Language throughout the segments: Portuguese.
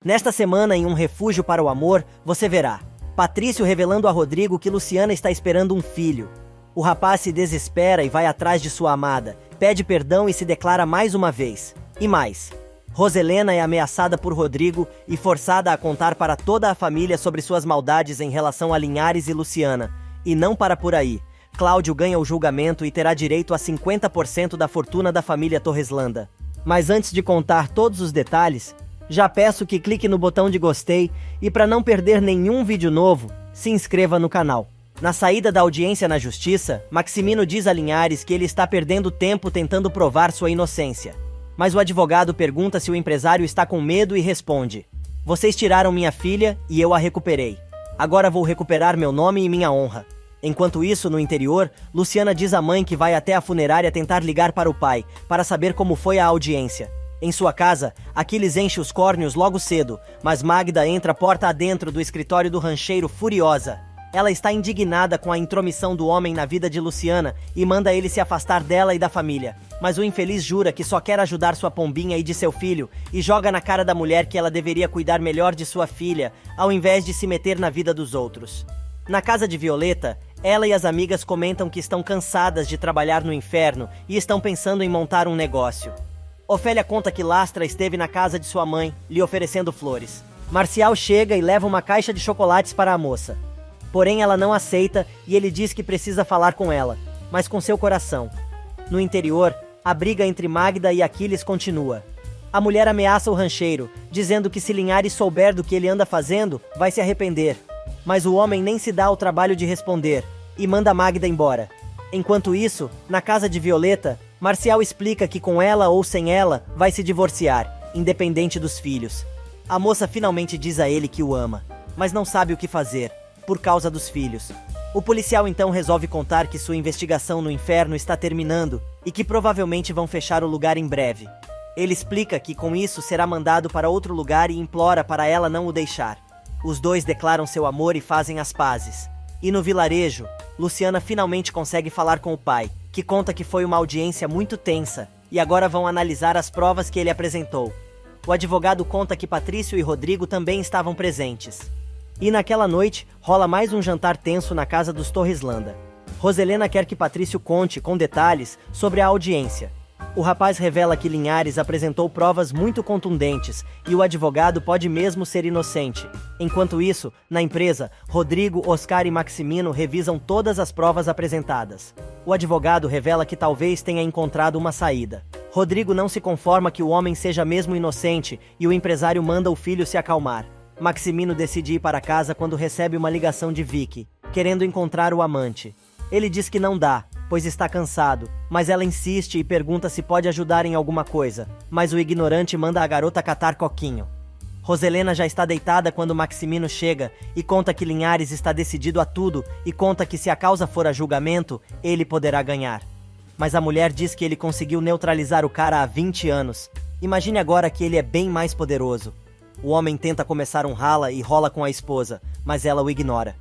Nesta semana, em Um Refúgio para o Amor, você verá Patrício revelando a Rodrigo que Luciana está esperando um filho. O rapaz se desespera e vai atrás de sua amada, pede perdão e se declara mais uma vez. E mais, Roselena é ameaçada por Rodrigo e forçada a contar para toda a família sobre suas maldades em relação a Linhares e Luciana. E não para por aí. Cláudio ganha o julgamento e terá direito a 50% da fortuna da família Torreslanda. Mas antes de contar todos os detalhes, já peço que clique no botão de gostei e para não perder nenhum vídeo novo, se inscreva no canal. Na saída da audiência na justiça, Maximino diz a Linhares que ele está perdendo tempo tentando provar sua inocência. Mas o advogado pergunta se o empresário está com medo e responde: "Vocês tiraram minha filha e eu a recuperei. Agora vou recuperar meu nome e minha honra." Enquanto isso, no interior, Luciana diz à mãe que vai até a funerária tentar ligar para o pai, para saber como foi a audiência. Em sua casa, Aquiles enche os córneos logo cedo, mas Magda entra porta adentro do escritório do rancheiro furiosa. Ela está indignada com a intromissão do homem na vida de Luciana e manda ele se afastar dela e da família. Mas o infeliz jura que só quer ajudar sua pombinha e de seu filho e joga na cara da mulher que ela deveria cuidar melhor de sua filha, ao invés de se meter na vida dos outros. Na casa de Violeta, ela e as amigas comentam que estão cansadas de trabalhar no inferno e estão pensando em montar um negócio. Ofélia conta que Lastra esteve na casa de sua mãe, lhe oferecendo flores. Marcial chega e leva uma caixa de chocolates para a moça. Porém, ela não aceita e ele diz que precisa falar com ela, mas com seu coração. No interior, a briga entre Magda e Aquiles continua. A mulher ameaça o rancheiro, dizendo que se Linhares souber do que ele anda fazendo, vai se arrepender. Mas o homem nem se dá ao trabalho de responder, e manda Magda embora. Enquanto isso, na casa de Violeta, Marcial explica que com ela ou sem ela, vai se divorciar, independente dos filhos. A moça finalmente diz a ele que o ama, mas não sabe o que fazer, por causa dos filhos. O policial então resolve contar que sua investigação no inferno está terminando e que provavelmente vão fechar o lugar em breve. Ele explica que com isso será mandado para outro lugar e implora para ela não o deixar. Os dois declaram seu amor e fazem as pazes. E no vilarejo, Luciana finalmente consegue falar com o pai, que conta que foi uma audiência muito tensa e agora vão analisar as provas que ele apresentou. O advogado conta que Patrício e Rodrigo também estavam presentes. E naquela noite, rola mais um jantar tenso na casa dos Torreslanda. Roselena quer que Patrício conte, com detalhes, sobre a audiência. O rapaz revela que Linhares apresentou provas muito contundentes e o advogado pode mesmo ser inocente. Enquanto isso, na empresa, Rodrigo, Oscar e Maximino revisam todas as provas apresentadas. O advogado revela que talvez tenha encontrado uma saída. Rodrigo não se conforma que o homem seja mesmo inocente e o empresário manda o filho se acalmar. Maximino decide ir para casa quando recebe uma ligação de Vicky, querendo encontrar o amante. Ele diz que não dá, pois está cansado, mas ela insiste e pergunta se pode ajudar em alguma coisa, mas o ignorante manda a garota catar coquinho. Roselena já está deitada quando Maximino chega e conta que Linhares está decidido a tudo e conta que se a causa for a julgamento, ele poderá ganhar. Mas a mulher diz que ele conseguiu neutralizar o cara há 20 anos. Imagine agora que ele é bem mais poderoso. O homem tenta começar um rala e rola com a esposa, mas ela o ignora.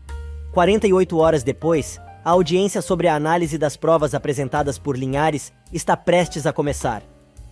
48 horas depois, a audiência sobre a análise das provas apresentadas por Linhares está prestes a começar.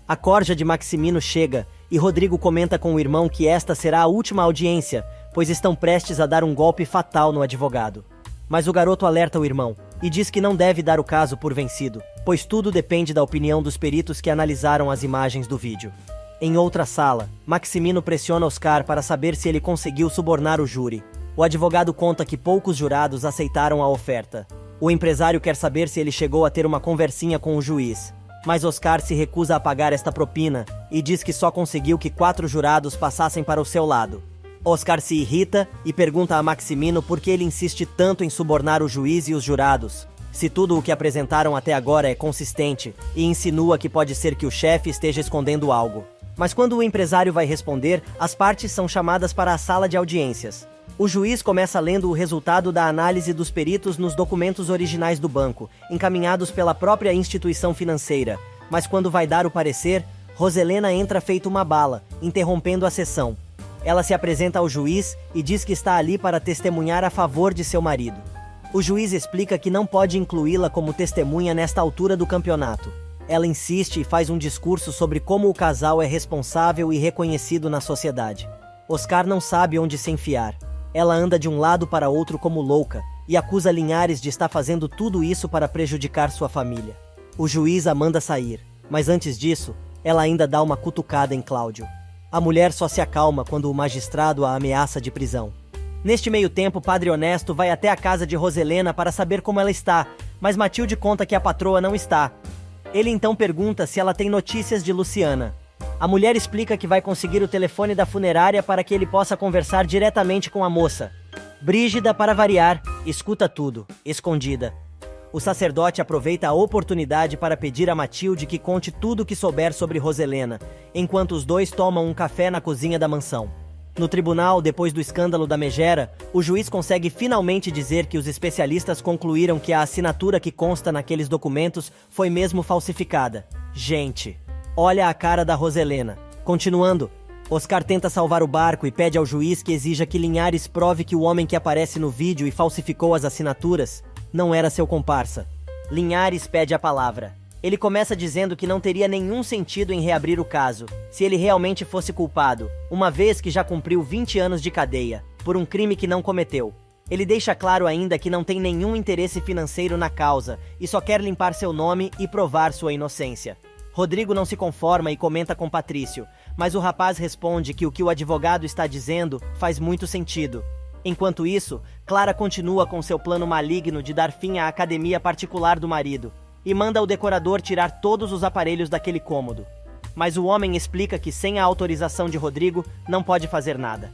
A corja de Maximino chega e Rodrigo comenta com o irmão que esta será a última audiência, pois estão prestes a dar um golpe fatal no advogado. Mas o garoto alerta o irmão e diz que não deve dar o caso por vencido, pois tudo depende da opinião dos peritos que analisaram as imagens do vídeo. Em outra sala, Maximino pressiona Oscar para saber se ele conseguiu subornar o júri. O advogado conta que poucos jurados aceitaram a oferta. O empresário quer saber se ele chegou a ter uma conversinha com o juiz. Mas Oscar se recusa a pagar esta propina e diz que só conseguiu que 4 jurados passassem para o seu lado. Oscar se irrita e pergunta a Maximino por que ele insiste tanto em subornar o juiz e os jurados, se tudo o que apresentaram até agora é consistente, e insinua que pode ser que o chefe esteja escondendo algo. Mas quando o empresário vai responder, as partes são chamadas para a sala de audiências. O juiz começa lendo o resultado da análise dos peritos nos documentos originais do banco, encaminhados pela própria instituição financeira. Mas quando vai dar o parecer, Roselena entra feito uma bala, interrompendo a sessão. Ela se apresenta ao juiz e diz que está ali para testemunhar a favor de seu marido. O juiz explica que não pode incluí-la como testemunha nesta altura do campeonato. Ela insiste e faz um discurso sobre como o casal é responsável e reconhecido na sociedade. Oscar não sabe onde se enfiar. Ela anda de um lado para outro como louca e acusa Linhares de estar fazendo tudo isso para prejudicar sua família. O juiz a manda sair, mas antes disso, ela ainda dá uma cutucada em Cláudio. A mulher só se acalma quando o magistrado a ameaça de prisão. Neste meio tempo, Padre Honesto vai até a casa de Roselena para saber como ela está, mas Matilde conta que a patroa não está. Ele então pergunta se ela tem notícias de Luciana. A mulher explica que vai conseguir o telefone da funerária para que ele possa conversar diretamente com a moça. Brígida, para variar, escuta tudo, escondida. O sacerdote aproveita a oportunidade para pedir a Matilde que conte tudo o que souber sobre Roselena, enquanto os dois tomam um café na cozinha da mansão. No tribunal, depois do escândalo da megera, o juiz consegue finalmente dizer que os especialistas concluíram que a assinatura que consta naqueles documentos foi mesmo falsificada. Gente, olha a cara da Roselena. Continuando, Oscar tenta salvar o barco e pede ao juiz que exija que Linhares prove que o homem que aparece no vídeo e falsificou as assinaturas não era seu comparsa. Linhares pede a palavra. Ele começa dizendo que não teria nenhum sentido em reabrir o caso, se ele realmente fosse culpado, uma vez que já cumpriu 20 anos de cadeia, por um crime que não cometeu. Ele deixa claro ainda que não tem nenhum interesse financeiro na causa, e só quer limpar seu nome e provar sua inocência. Rodrigo não se conforma e comenta com Patrício, mas o rapaz responde que o advogado está dizendo faz muito sentido. Enquanto isso, Clara continua com seu plano maligno de dar fim à academia particular do marido, e manda o decorador tirar todos os aparelhos daquele cômodo. Mas o homem explica que sem a autorização de Rodrigo não pode fazer nada.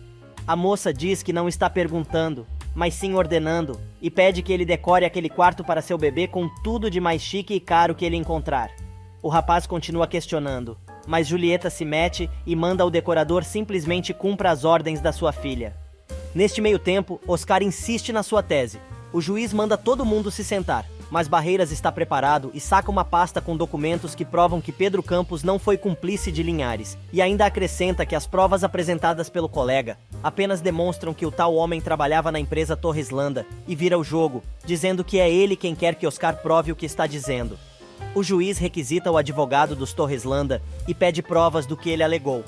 A moça diz que não está perguntando, mas sim ordenando, e pede que ele decore aquele quarto para seu bebê com tudo de mais chique e caro que ele encontrar. O rapaz continua questionando, mas Julieta se mete e manda o decorador simplesmente cumpra as ordens da sua filha. Neste meio tempo, Oscar insiste na sua tese. O juiz manda todo mundo se sentar, mas Barreiras está preparado e saca uma pasta com documentos que provam que Pedro Campos não foi cúmplice de Linhares, e ainda acrescenta que as provas apresentadas pelo colega apenas demonstram que o tal homem trabalhava na empresa Torreslanda, e vira o jogo, dizendo que é ele quem quer que Oscar prove o que está dizendo. O juiz requisita o advogado dos Torreslanda e pede provas do que ele alegou.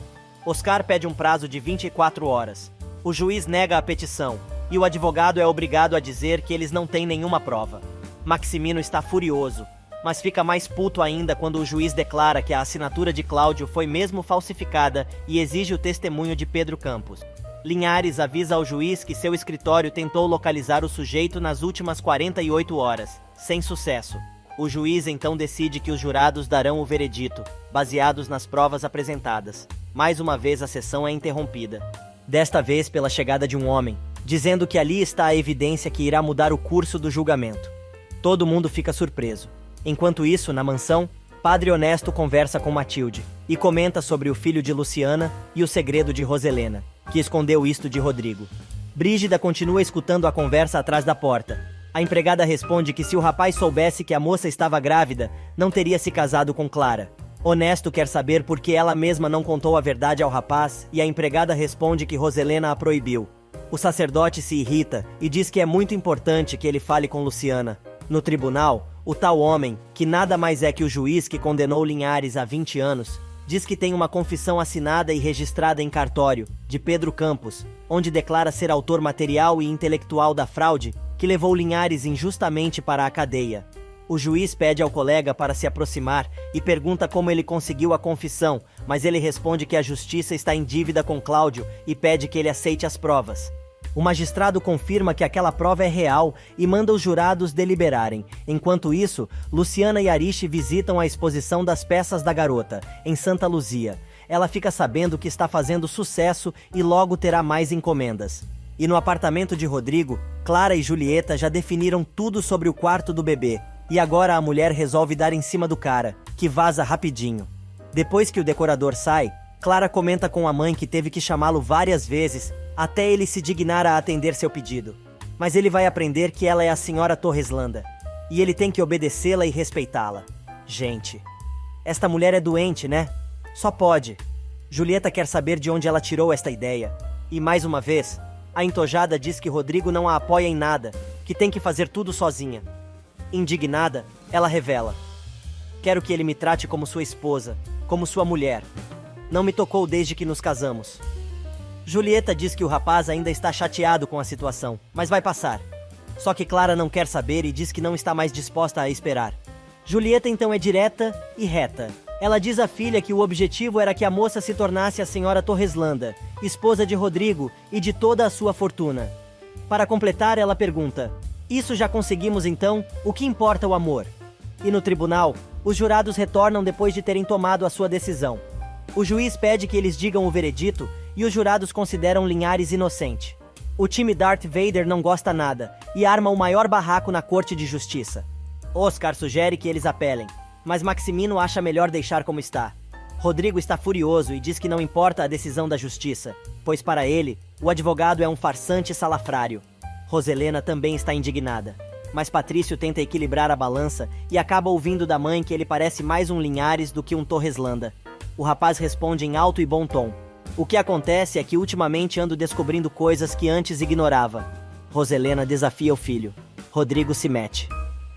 Oscar pede um prazo de 24 horas. O juiz nega a petição, e o advogado é obrigado a dizer que eles não têm nenhuma prova. Maximino está furioso, mas fica mais puto ainda quando o juiz declara que a assinatura de Cláudio foi mesmo falsificada e exige o testemunho de Pedro Campos. Linhares avisa ao juiz que seu escritório tentou localizar o sujeito nas últimas 48 horas, sem sucesso. O juiz então decide que os jurados darão o veredito, baseados nas provas apresentadas. Mais uma vez a sessão é interrompida. Desta vez pela chegada de um homem, dizendo que ali está a evidência que irá mudar o curso do julgamento. Todo mundo fica surpreso. Enquanto isso, na mansão, Padre Honesto conversa com Matilde e comenta sobre o filho de Luciana e o segredo de Roselena, que escondeu isto de Rodrigo. Brígida continua escutando a conversa atrás da porta. A empregada responde que se o rapaz soubesse que a moça estava grávida, não teria se casado com Clara. Honesto quer saber por que ela mesma não contou a verdade ao rapaz e a empregada responde que Roselena a proibiu. O sacerdote se irrita e diz que é muito importante que ele fale com Luciana. No tribunal, o tal homem, que nada mais é que o juiz que condenou Linhares a 20 anos, diz que tem uma confissão assinada e registrada em cartório, de Pedro Campos, onde declara ser autor material e intelectual da fraude que levou Linhares injustamente para a cadeia. O juiz pede ao colega para se aproximar e pergunta como ele conseguiu a confissão, mas ele responde que a justiça está em dívida com Cláudio e pede que ele aceite as provas. O magistrado confirma que aquela prova é real e manda os jurados deliberarem. Enquanto isso, Luciana e Ariche visitam a exposição das peças da garota, em Santa Luzia. Ela fica sabendo que está fazendo sucesso e logo terá mais encomendas. E no apartamento de Rodrigo, Clara e Julieta já definiram tudo sobre o quarto do bebê. E agora a mulher resolve dar em cima do cara, que vaza rapidinho. Depois que o decorador sai, Clara comenta com a mãe que teve que chamá-lo várias vezes até ele se dignar a atender seu pedido. Mas ele vai aprender que ela é a senhora Torreslanda, e ele tem que obedecê-la e respeitá-la. Gente, esta mulher é doente, né? Só pode. Julieta quer saber de onde ela tirou esta ideia. E mais uma vez, a entojada diz que Rodrigo não a apoia em nada, que tem que fazer tudo sozinha. Indignada, ela revela: quero que ele me trate como sua esposa, como sua mulher. Não me tocou desde que nos casamos. Julieta diz que o rapaz ainda está chateado com a situação, mas vai passar. Só que Clara não quer saber e diz que não está mais disposta a esperar. Julieta então é direta e reta. Ela diz à filha que o objetivo era que a moça se tornasse a senhora Torreslanda, esposa de Rodrigo e de toda a sua fortuna. Para completar, ela pergunta: "Isso já conseguimos então? O que importa o amor?" E no tribunal, os jurados retornam depois de terem tomado a sua decisão. O juiz pede que eles digam o veredito e os jurados consideram Linhares inocente. O time Darth Vader não gosta nada e arma o maior barraco na Corte de Justiça. Oscar sugere que eles apelem, mas Maximino acha melhor deixar como está. Rodrigo está furioso e diz que não importa a decisão da justiça, pois para ele, o advogado é um farsante salafrário. Roselena também está indignada, mas Patrício tenta equilibrar a balança e acaba ouvindo da mãe que ele parece mais um Linhares do que um Torreslanda. O rapaz responde em alto e bom tom: "O que acontece é que ultimamente ando descobrindo coisas que antes ignorava." Roselena desafia o filho. Rodrigo se mete.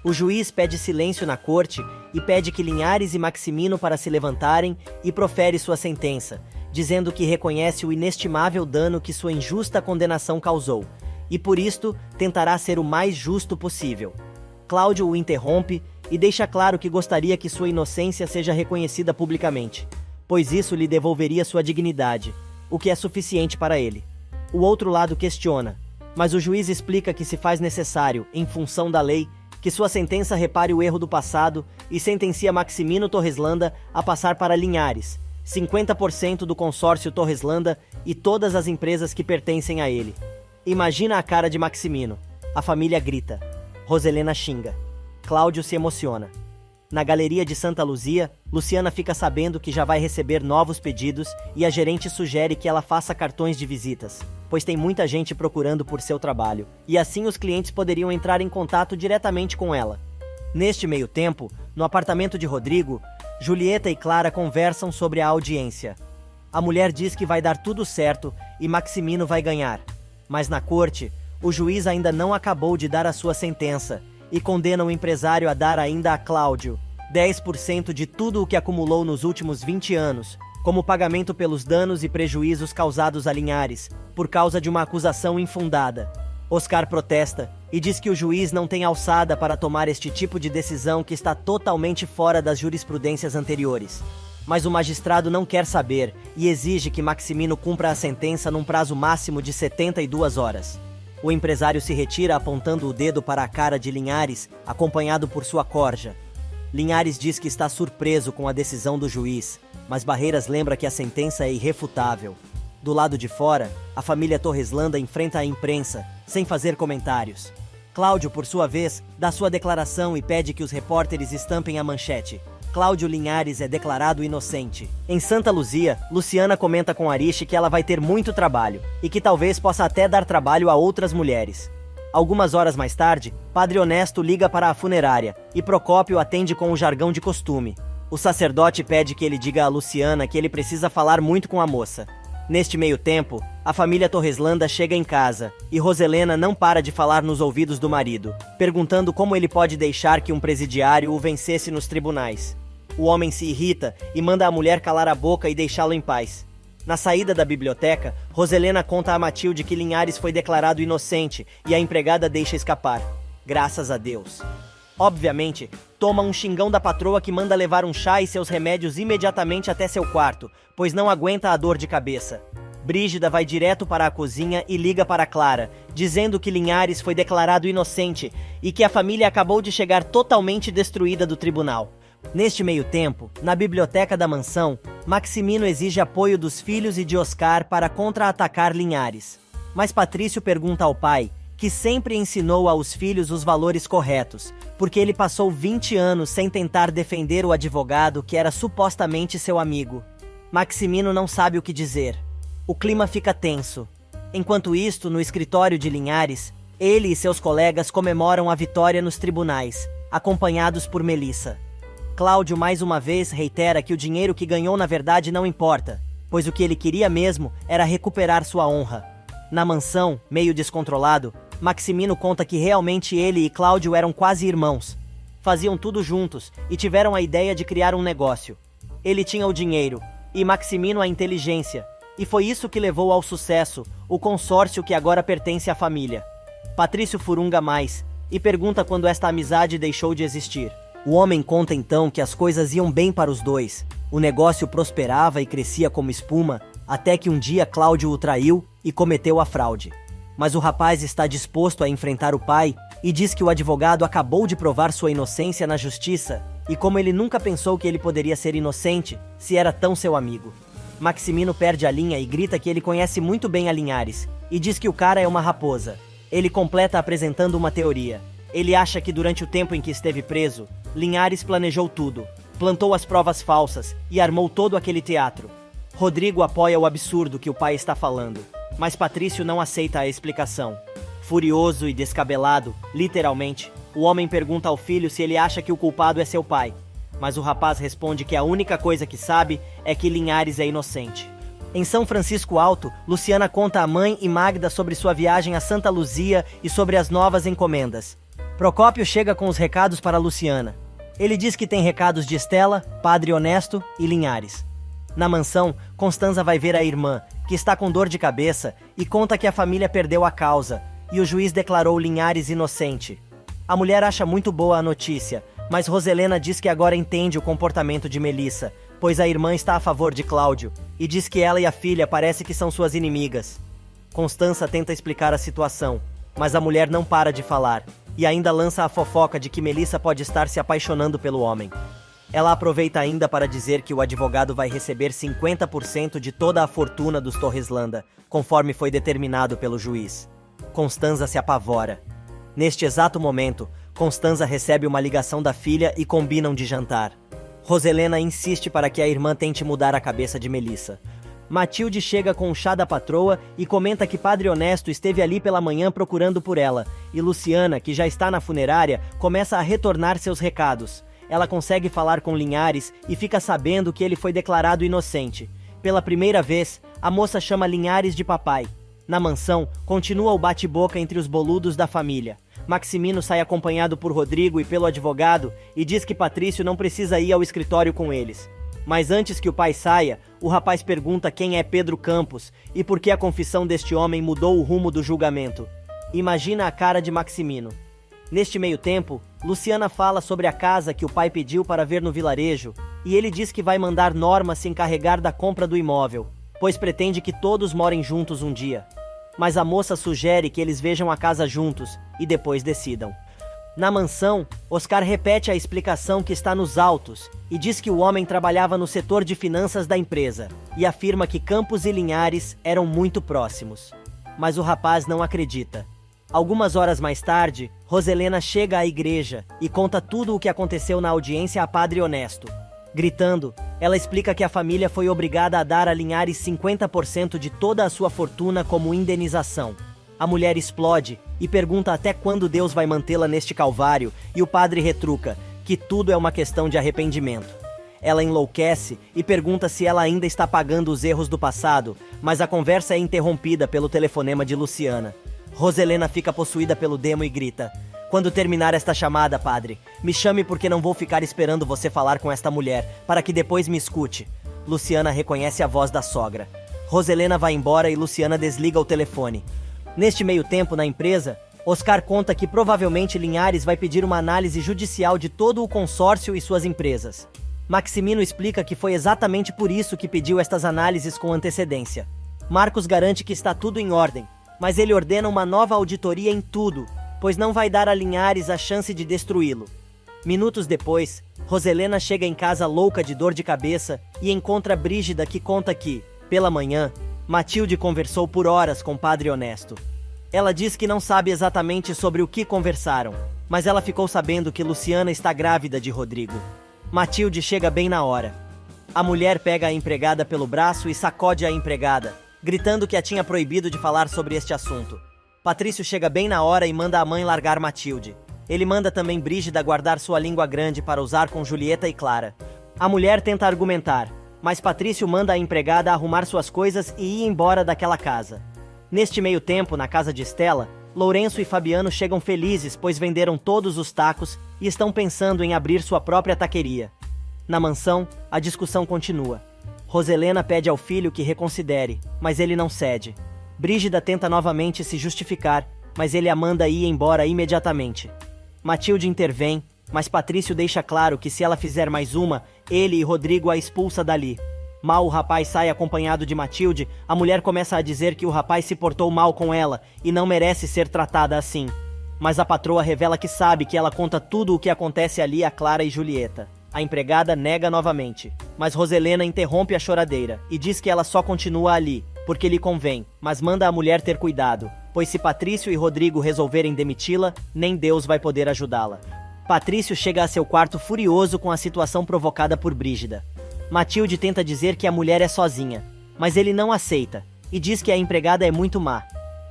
O juiz pede silêncio na corte e pede que Linhares e Maximino para se levantarem e profere sua sentença, dizendo que reconhece o inestimável dano que sua injusta condenação causou, e por isto tentará ser o mais justo possível. Cláudio o interrompe e deixa claro que gostaria que sua inocência seja reconhecida publicamente, pois isso lhe devolveria sua dignidade, o que é suficiente para ele. O outro lado questiona, mas o juiz explica que se faz necessário, em função da lei, que sua sentença repare o erro do passado e sentencia Maximino Torreslanda a passar para Linhares, 50% do consórcio Torreslanda e todas as empresas que pertencem a ele. Imagina a cara de Maximino. A família grita. Roselena xinga. Cláudio se emociona. Na galeria de Santa Luzia, Luciana fica sabendo que já vai receber novos pedidos e a gerente sugere que ela faça cartões de visitas, pois tem muita gente procurando por seu trabalho, e assim os clientes poderiam entrar em contato diretamente com ela. Neste meio tempo, no apartamento de Rodrigo, Julieta e Clara conversam sobre a audiência. A mulher diz que vai dar tudo certo e Maximino vai ganhar. Mas na corte, o juiz ainda não acabou de dar a sua sentença e condena o empresário a dar ainda a Cláudio 10% de tudo o que acumulou nos últimos 20 anos, como pagamento pelos danos e prejuízos causados a Linhares, por causa de uma acusação infundada. Oscar protesta e diz que o juiz não tem alçada para tomar este tipo de decisão que está totalmente fora das jurisprudências anteriores. Mas o magistrado não quer saber e exige que Maximino cumpra a sentença num prazo máximo de 72 horas. O empresário se retira apontando o dedo para a cara de Linhares, acompanhado por sua corja. Linhares diz que está surpreso com a decisão do juiz, mas Barreiras lembra que a sentença é irrefutável. Do lado de fora, a família Torreslanda enfrenta a imprensa, sem fazer comentários. Cláudio, por sua vez, dá sua declaração e pede que os repórteres estampem a manchete: Cláudio Linhares é declarado inocente. Em Santa Luzia, Luciana comenta com Ariche que ela vai ter muito trabalho, e que talvez possa até dar trabalho a outras mulheres. Algumas horas mais tarde, Padre Honesto liga para a funerária, e Procópio atende com o jargão de costume. O sacerdote pede que ele diga a Luciana que ele precisa falar muito com a moça. Neste meio tempo, a família Torreslanda chega em casa, e Roselena não para de falar nos ouvidos do marido, perguntando como ele pode deixar que um presidiário o vencesse nos tribunais. O homem se irrita e manda a mulher calar a boca e deixá-lo em paz. Na saída da biblioteca, Roselena conta a Matilde que Linhares foi declarado inocente e a empregada deixa escapar. Graças a Deus. Obviamente, toma um xingão da patroa que manda levar um chá e seus remédios imediatamente até seu quarto, pois não aguenta a dor de cabeça. Brígida vai direto para a cozinha e liga para Clara, dizendo que Linhares foi declarado inocente e que a família acabou de chegar totalmente destruída do tribunal. Neste meio tempo, na biblioteca da mansão, Maximino exige apoio dos filhos e de Oscar para contra-atacar Linhares. Mas Patrício pergunta ao pai, que sempre ensinou aos filhos os valores corretos, porque ele passou 20 anos sem tentar defender o advogado que era supostamente seu amigo. Maximino não sabe o que dizer. O clima fica tenso. Enquanto isto, no escritório de Linhares, ele e seus colegas comemoram a vitória nos tribunais, acompanhados por Melissa. Cláudio mais uma vez reitera que o dinheiro que ganhou na verdade não importa, pois o que ele queria mesmo era recuperar sua honra. Na mansão, meio descontrolado, Maximino conta que realmente ele e Cláudio eram quase irmãos. Faziam tudo juntos e tiveram a ideia de criar um negócio. Ele tinha o dinheiro, e Maximino a inteligência, E foi isso que levou ao sucesso, o consórcio que agora pertence à família. Patrício furunga mais e pergunta quando esta amizade deixou de existir. O homem conta então que as coisas iam bem para os dois. O negócio prosperava e crescia como espuma, até que um dia Cláudio o traiu e cometeu a fraude. Mas o rapaz está disposto a enfrentar o pai e diz que o advogado acabou de provar sua inocência na justiça, e como ele nunca pensou que ele poderia ser inocente, se era tão seu amigo. Maximino perde a linha e grita que ele conhece muito bem a Linhares, e diz que o cara é uma raposa. Ele completa apresentando uma teoria. Ele acha que durante o tempo em que esteve preso, Linhares planejou tudo, plantou as provas falsas e armou todo aquele teatro. Rodrigo apoia o absurdo que o pai está falando, mas Patrício não aceita a explicação. Furioso e descabelado, literalmente, o homem pergunta ao filho se ele acha que o culpado é seu pai, mas o rapaz responde que a única coisa que sabe é que Linhares é inocente. Em São Francisco Alto, Luciana conta a mãe e Magda sobre sua viagem a Santa Luzia e sobre as novas encomendas. Procópio chega com os recados para Luciana. Ele diz que tem recados de Estela, Padre Honesto e Linhares. Na mansão, Constanza vai ver a irmã, que está com dor de cabeça, e conta que a família perdeu a causa, e o juiz declarou Linhares inocente. A mulher acha muito boa a notícia, mas Roselena diz que agora entende o comportamento de Melissa, pois a irmã está a favor de Cláudio, e diz que ela e a filha parece que são suas inimigas. Constanza tenta explicar a situação, mas a mulher não para de falar, e ainda lança a fofoca de que Melissa pode estar se apaixonando pelo homem. Ela aproveita ainda para dizer que o advogado vai receber 50% de toda a fortuna dos Torreslanda, conforme foi determinado pelo juiz. Constanza se apavora. Neste exato momento, Constanza recebe uma ligação da filha e combinam de jantar. Roselena insiste para que a irmã tente mudar a cabeça de Melissa. Matilde chega com o chá da patroa e comenta que Padre Honesto esteve ali pela manhã procurando por ela, e Luciana, que já está na funerária, começa a retornar seus recados. Ela consegue falar com Linhares e fica sabendo que ele foi declarado inocente. Pela primeira vez, a moça chama Linhares de papai. Na mansão, continua o bate-boca entre os boludos da família. Maximino sai acompanhado por Rodrigo e pelo advogado e diz que Patrício não precisa ir ao escritório com eles. Mas antes que o pai saia, o rapaz pergunta quem é Pedro Campos e por que a confissão deste homem mudou o rumo do julgamento. Imagina a cara de Maximino. Neste meio tempo, Luciana fala sobre a casa que o pai pediu para ver no vilarejo, e ele diz que vai mandar Norma se encarregar da compra do imóvel, pois pretende que todos morem juntos um dia. Mas a moça sugere que eles vejam a casa juntos e depois decidam. Na mansão, Oscar repete a explicação que está nos autos e diz que o homem trabalhava no setor de finanças da empresa e afirma que Campos e Linhares eram muito próximos. Mas o rapaz não acredita. Algumas horas mais tarde, Roselena chega à igreja e conta tudo o que aconteceu na audiência a Padre Honesto. Gritando, ela explica que a família foi obrigada a dar a Linhares 50% de toda a sua fortuna como indenização. A mulher explode e pergunta até quando Deus vai mantê-la neste calvário, e o padre retruca que tudo é uma questão de arrependimento. Ela enlouquece e pergunta se ela ainda está pagando os erros do passado, mas a conversa é interrompida pelo telefonema de Luciana. Roselena fica possuída pelo demo e grita: "Quando terminar esta chamada, padre, me chame porque não vou ficar esperando você falar com esta mulher, para que depois me escute." Luciana reconhece a voz da sogra. Roselena vai embora e Luciana desliga o telefone. Neste meio tempo, na empresa, Oscar conta que provavelmente Linhares vai pedir uma análise judicial de todo o consórcio e suas empresas. Maximino explica que foi exatamente por isso que pediu estas análises com antecedência. Marcos garante que está tudo em ordem, mas ele ordena uma nova auditoria em tudo, pois não vai dar a Linhares a chance de destruí-lo. Minutos depois, Roselena chega em casa louca de dor de cabeça e encontra Brígida, que conta que, pela manhã, Matilde conversou por horas com Padre Honesto. Ela diz que não sabe exatamente sobre o que conversaram, mas ela ficou sabendo que Luciana está grávida de Rodrigo. Matilde chega bem na hora. A mulher pega a empregada pelo braço e sacode a empregada, gritando que a tinha proibido de falar sobre este assunto. Patrício chega bem na hora e manda a mãe largar Matilde. Ele manda também Brígida guardar sua língua grande para usar com Julieta e Clara. A mulher tenta argumentar, mas Patrício manda a empregada arrumar suas coisas e ir embora daquela casa. Neste meio tempo, na casa de Estela, Lourenço e Fabiano chegam felizes, pois venderam todos os tacos e estão pensando em abrir sua própria taqueria. Na mansão, a discussão continua. Roselena pede ao filho que reconsidere, mas ele não cede. Brígida tenta novamente se justificar, mas ele a manda ir embora imediatamente. Matilde intervém, mas Patrício deixa claro que se ela fizer mais uma, ele e Rodrigo a expulsa dali. Mal o rapaz sai acompanhado de Matilde, a mulher começa a dizer que o rapaz se portou mal com ela e não merece ser tratada assim. Mas a patroa revela que sabe que ela conta tudo o que acontece ali a Clara e Julieta. A empregada nega novamente, mas Roselena interrompe a choradeira e diz que ela só continua ali, porque lhe convém, mas manda a mulher ter cuidado, pois se Patrício e Rodrigo resolverem demiti-la, nem Deus vai poder ajudá-la. Patrício chega a seu quarto furioso com a situação provocada por Brígida. Matilde tenta dizer que a mulher é sozinha, mas ele não aceita, e diz que a empregada é muito má.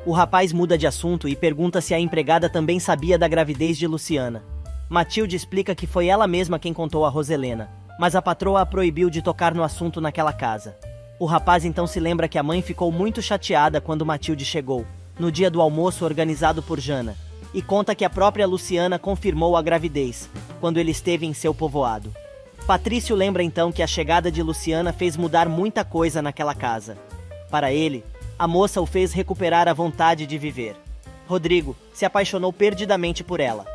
O rapaz muda de assunto e pergunta se a empregada também sabia da gravidez de Luciana. Matilde explica que foi ela mesma quem contou a Roselena, mas a patroa a proibiu de tocar no assunto naquela casa. O rapaz então se lembra que a mãe ficou muito chateada quando Matilde chegou, no dia do almoço organizado por Jana, e conta que a própria Luciana confirmou a gravidez, quando ele esteve em seu povoado. Patrício lembra então que a chegada de Luciana fez mudar muita coisa naquela casa. Para ele, a moça o fez recuperar a vontade de viver. Rodrigo se apaixonou perdidamente por ela.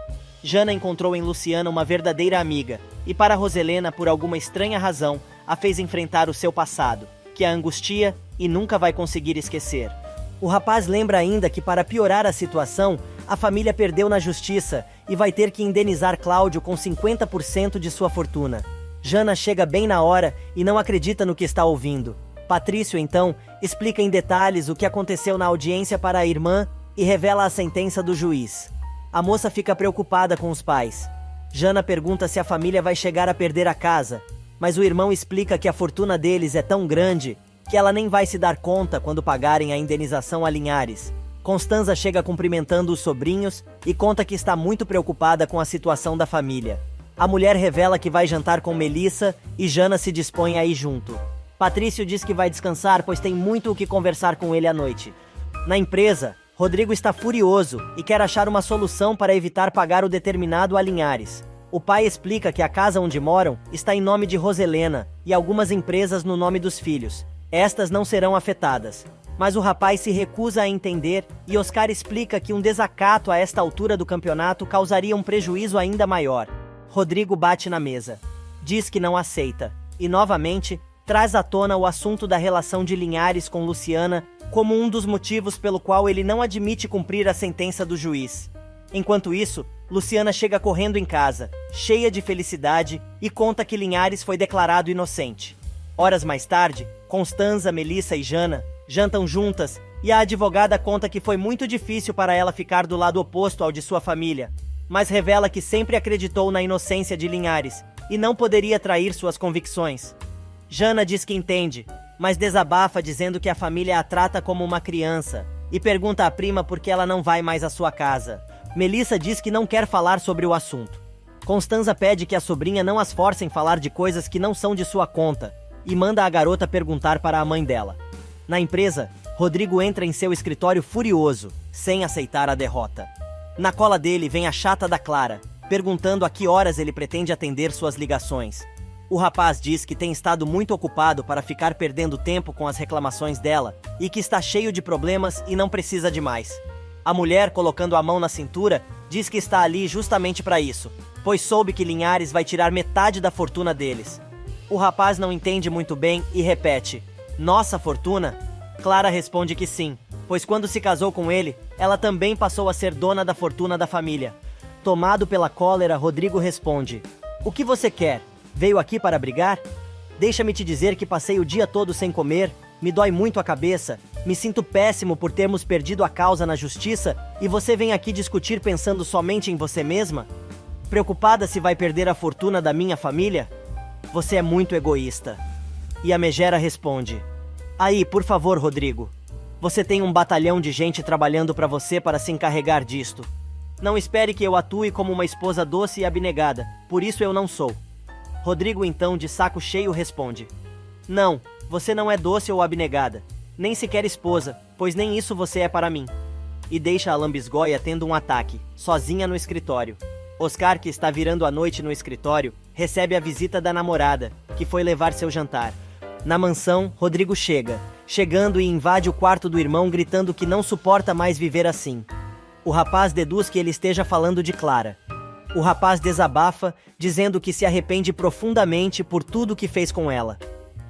Jana encontrou em Luciana uma verdadeira amiga, e para Roselena, por alguma estranha razão, a fez enfrentar o seu passado, que a angustia e nunca vai conseguir esquecer. O rapaz lembra ainda que, para piorar a situação, a família perdeu na justiça e vai ter que indenizar Cláudio com 50% de sua fortuna. Jana chega bem na hora e não acredita no que está ouvindo. Patrício, então, explica em detalhes o que aconteceu na audiência para a irmã e revela a sentença do juiz. A moça fica preocupada com os pais. Jana pergunta se a família vai chegar a perder a casa, mas o irmão explica que a fortuna deles é tão grande que ela nem vai se dar conta quando pagarem a indenização a Linhares. Constanza chega cumprimentando os sobrinhos e conta que está muito preocupada com a situação da família. A mulher revela que vai jantar com Melissa e Jana se dispõe a ir junto. Patrício diz que vai descansar, pois tem muito o que conversar com ele à noite. Na empresa, Rodrigo está furioso e quer achar uma solução para evitar pagar o determinado a Linhares. O pai explica que a casa onde moram está em nome de Roselena e algumas empresas no nome dos filhos. Estas não serão afetadas. Mas o rapaz se recusa a entender e Oscar explica que um desacato a esta altura do campeonato causaria um prejuízo ainda maior. Rodrigo bate na mesa. Diz que não aceita. E novamente, traz à tona o assunto da relação de Linhares com Luciana como um dos motivos pelo qual ele não admite cumprir a sentença do juiz. Enquanto isso, Luciana chega correndo em casa, cheia de felicidade, e conta que Linhares foi declarado inocente. Horas mais tarde, Constanza, Melissa e Jana jantam juntas e a advogada conta que foi muito difícil para ela ficar do lado oposto ao de sua família, mas revela que sempre acreditou na inocência de Linhares e não poderia trair suas convicções. Jana diz que entende, mas desabafa dizendo que a família a trata como uma criança e pergunta à prima por que ela não vai mais à sua casa. Melissa diz que não quer falar sobre o assunto. Constanza pede que a sobrinha não as force em falar de coisas que não são de sua conta e manda a garota perguntar para a mãe dela. Na empresa, Rodrigo entra em seu escritório furioso, sem aceitar a derrota. Na cola dele vem a chata da Clara, perguntando a que horas ele pretende atender suas ligações. O rapaz diz que tem estado muito ocupado para ficar perdendo tempo com as reclamações dela e que está cheio de problemas e não precisa de mais. A mulher, colocando a mão na cintura, diz que está ali justamente para isso, pois soube que Linhares vai tirar metade da fortuna deles. O rapaz não entende muito bem e repete: "Nossa fortuna?" Clara responde que sim, pois quando se casou com ele, ela também passou a ser dona da fortuna da família. Tomado pela cólera, Rodrigo responde: "O que você quer? Veio aqui para brigar? Deixa-me te dizer que passei o dia todo sem comer, me dói muito a cabeça, me sinto péssimo por termos perdido a causa na justiça e você vem aqui discutir pensando somente em você mesma? Preocupada se vai perder a fortuna da minha família? Você é muito egoísta." E a megera responde: "Aí, por favor, Rodrigo. Você tem um batalhão de gente trabalhando para você para se encarregar disto. Não espere que eu atue como uma esposa doce e abnegada, por isso eu não sou." Rodrigo então, de saco cheio, responde: "Não, você não é doce ou abnegada, nem sequer esposa, pois nem isso você é para mim." E deixa a lambisgoia tendo um ataque, sozinha no escritório. Oscar, que está virando a noite no escritório, recebe a visita da namorada, que foi levar seu jantar. Na mansão, Rodrigo chegando e invade o quarto do irmão gritando que não suporta mais viver assim. O rapaz deduz que ele esteja falando de Clara. O rapaz desabafa, dizendo que se arrepende profundamente por tudo que fez com ela.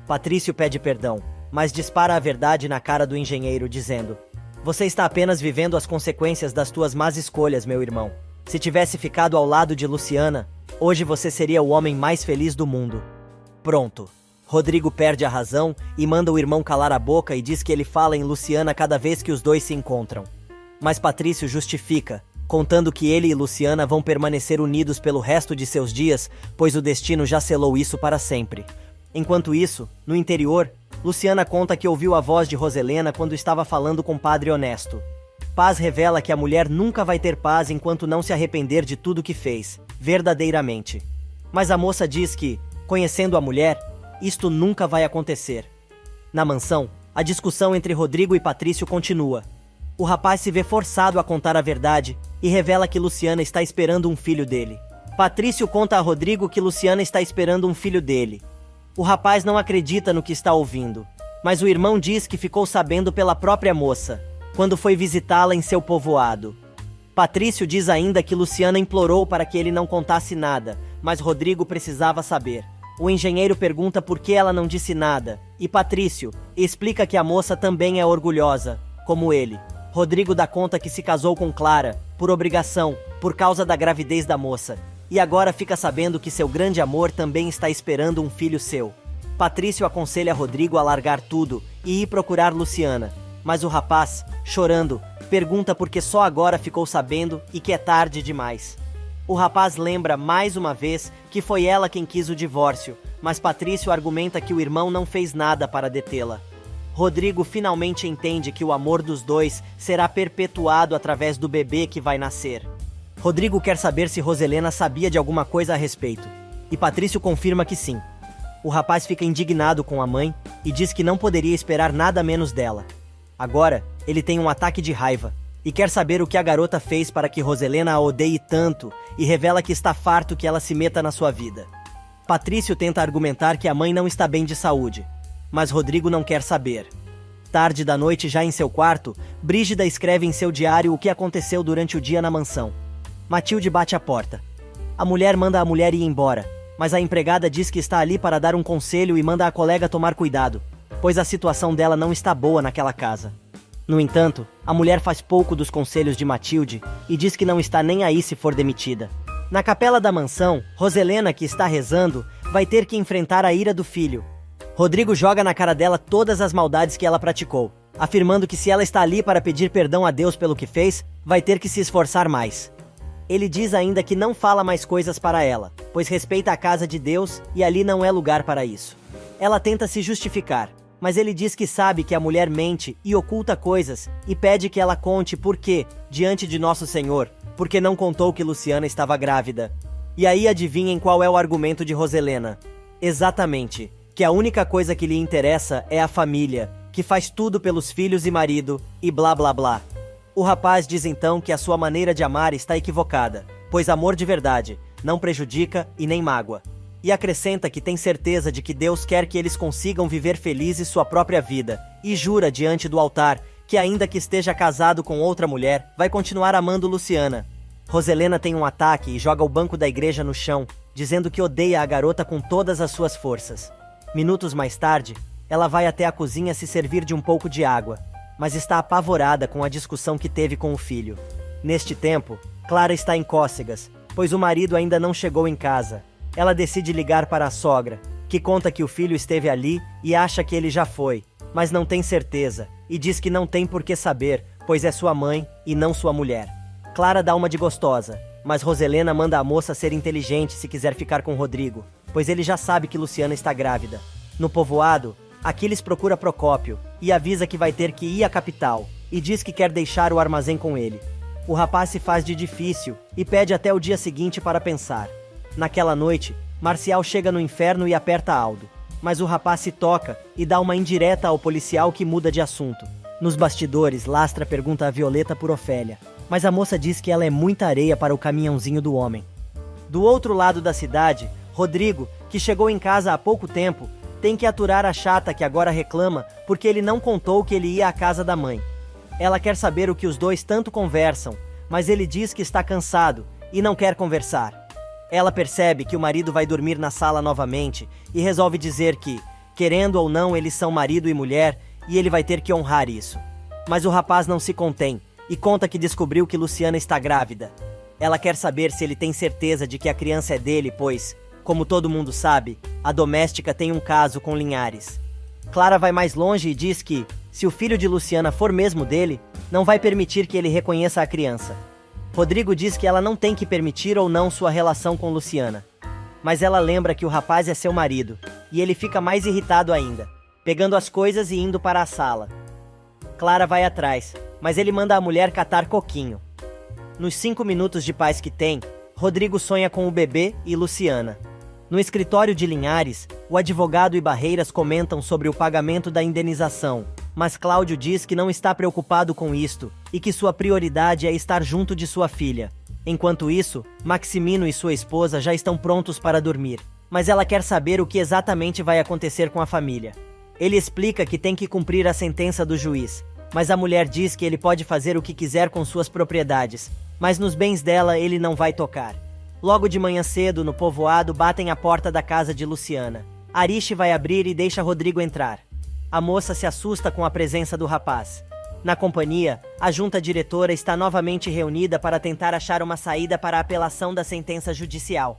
Patrício pede perdão, mas dispara a verdade na cara do engenheiro, dizendo: "Você está apenas vivendo as consequências das tuas más escolhas, meu irmão. Se tivesse ficado ao lado de Luciana, hoje você seria o homem mais feliz do mundo." Pronto. Rodrigo perde a razão e manda o irmão calar a boca e diz que ele fala em Luciana cada vez que os dois se encontram. Mas Patrício justifica, contando que ele e Luciana vão permanecer unidos pelo resto de seus dias, pois o destino já selou isso para sempre. Enquanto isso, no interior, Luciana conta que ouviu a voz de Roselena quando estava falando com Padre Honesto. Paz revela que a mulher nunca vai ter paz enquanto não se arrepender de tudo que fez, verdadeiramente. Mas a moça diz que, conhecendo a mulher, isto nunca vai acontecer. Na mansão, a discussão entre Rodrigo e Patrício continua. O rapaz se vê forçado a contar a verdade e revela que Luciana está esperando um filho dele. Patrício conta a Rodrigo que Luciana está esperando um filho dele. O rapaz não acredita no que está ouvindo, mas o irmão diz que ficou sabendo pela própria moça, quando foi visitá-la em seu povoado. Patrício diz ainda que Luciana implorou para que ele não contasse nada, mas Rodrigo precisava saber. O engenheiro pergunta por que ela não disse nada, e Patrício explica que a moça também é orgulhosa, como ele. Rodrigo dá conta que se casou com Clara, por obrigação, por causa da gravidez da moça, e agora fica sabendo que seu grande amor também está esperando um filho seu. Patrício aconselha Rodrigo a largar tudo e ir procurar Luciana, mas o rapaz, chorando, pergunta por que só agora ficou sabendo e que é tarde demais. O rapaz lembra mais uma vez que foi ela quem quis o divórcio, mas Patrício argumenta que o irmão não fez nada para detê-la. Rodrigo finalmente entende que o amor dos dois será perpetuado através do bebê que vai nascer. Rodrigo quer saber se Roselena sabia de alguma coisa a respeito, e Patrício confirma que sim. O rapaz fica indignado com a mãe e diz que não poderia esperar nada menos dela. Agora, ele tem um ataque de raiva e quer saber o que a garota fez para que Roselena a odeie tanto e revela que está farto que ela se meta na sua vida. Patrício tenta argumentar que a mãe não está bem de saúde, mas Rodrigo não quer saber. Tarde da noite, já em seu quarto, Brígida escreve em seu diário o que aconteceu durante o dia na mansão. Matilde bate à porta. A mulher manda a mulher ir embora, mas a empregada diz que está ali para dar um conselho e manda a colega tomar cuidado, pois a situação dela não está boa naquela casa. No entanto, a mulher faz pouco dos conselhos de Matilde e diz que não está nem aí se for demitida. Na capela da mansão, Roselena, que está rezando, vai ter que enfrentar a ira do filho. Rodrigo joga na cara dela todas as maldades que ela praticou, afirmando que se ela está ali para pedir perdão a Deus pelo que fez, vai ter que se esforçar mais. Ele diz ainda que não fala mais coisas para ela, pois respeita a casa de Deus e ali não é lugar para isso. Ela tenta se justificar, mas ele diz que sabe que a mulher mente e oculta coisas e pede que ela conte por quê, diante de Nosso Senhor, porque não contou que Luciana estava grávida. E aí adivinhem qual é o argumento de Roselena? Exatamente, que a única coisa que lhe interessa é a família, que faz tudo pelos filhos e marido, e blá blá blá. O rapaz diz então que a sua maneira de amar está equivocada, pois amor de verdade não prejudica e nem mágoa. E acrescenta que tem certeza de que Deus quer que eles consigam viver felizes sua própria vida, e jura diante do altar que ainda que esteja casado com outra mulher, vai continuar amando Luciana. Roselena tem um ataque e joga o banco da igreja no chão, dizendo que odeia a garota com todas as suas forças. Minutos mais tarde, ela vai até a cozinha se servir de um pouco de água, mas está apavorada com a discussão que teve com o filho. Neste tempo, Clara está em cócegas, pois o marido ainda não chegou em casa. Ela decide ligar para a sogra, que conta que o filho esteve ali e acha que ele já foi, mas não tem certeza, e diz que não tem por que saber, pois é sua mãe e não sua mulher. Clara dá uma de gostosa, mas Roselena manda a moça ser inteligente se quiser ficar com Rodrigo, pois ele já sabe que Luciana está grávida. No povoado, Aquiles procura Procópio e avisa que vai ter que ir à capital, e diz que quer deixar o armazém com ele. O rapaz se faz de difícil e pede até o dia seguinte para pensar. Naquela noite, Marcial chega no inferno e aperta Aldo, mas o rapaz se toca e dá uma indireta ao policial que muda de assunto. Nos bastidores, Lastra pergunta a Violeta por Ofélia, mas a moça diz que ela é muita areia para o caminhãozinho do homem. Do outro lado da cidade, Rodrigo, que chegou em casa há pouco tempo, Tem que aturar a chata que agora reclama porque ele não contou que ele ia à casa da mãe. Ela quer saber o que os dois tanto conversam, mas ele diz que está cansado e não quer conversar. Ela percebe que o marido vai dormir na sala novamente e resolve dizer que, querendo ou não, eles são marido e mulher e ele vai ter que honrar isso. Mas o rapaz não se contém e conta que descobriu que Luciana está grávida. Ela quer saber se ele tem certeza de que a criança é dele, pois, como todo mundo sabe, a doméstica tem um caso com Linhares. Clara vai mais longe e diz que, se o filho de Luciana for mesmo dele, não vai permitir que ele reconheça a criança. Rodrigo diz que ela não tem que permitir ou não sua relação com Luciana. Mas ela lembra que o rapaz é seu marido, e ele fica mais irritado ainda, pegando as coisas e indo para a sala. Clara vai atrás, mas ele manda a mulher catar coquinho. Nos 5 minutos de paz que tem, Rodrigo sonha com o bebê e Luciana. No escritório de Linhares, o advogado e Barreiras comentam sobre o pagamento da indenização, mas Cláudio diz que não está preocupado com isto e que sua prioridade é estar junto de sua filha. Enquanto isso, Maximino e sua esposa já estão prontos para dormir, mas ela quer saber o que exatamente vai acontecer com a família. Ele explica que tem que cumprir a sentença do juiz, mas a mulher diz que ele pode fazer o que quiser com suas propriedades, mas nos bens dela ele não vai tocar. Logo de manhã cedo, no povoado, batem à porta da casa de Luciana. Ariche vai abrir e deixa Rodrigo entrar. A moça se assusta com a presença do rapaz. Na companhia, a junta diretora está novamente reunida para tentar achar uma saída para a apelação da sentença judicial.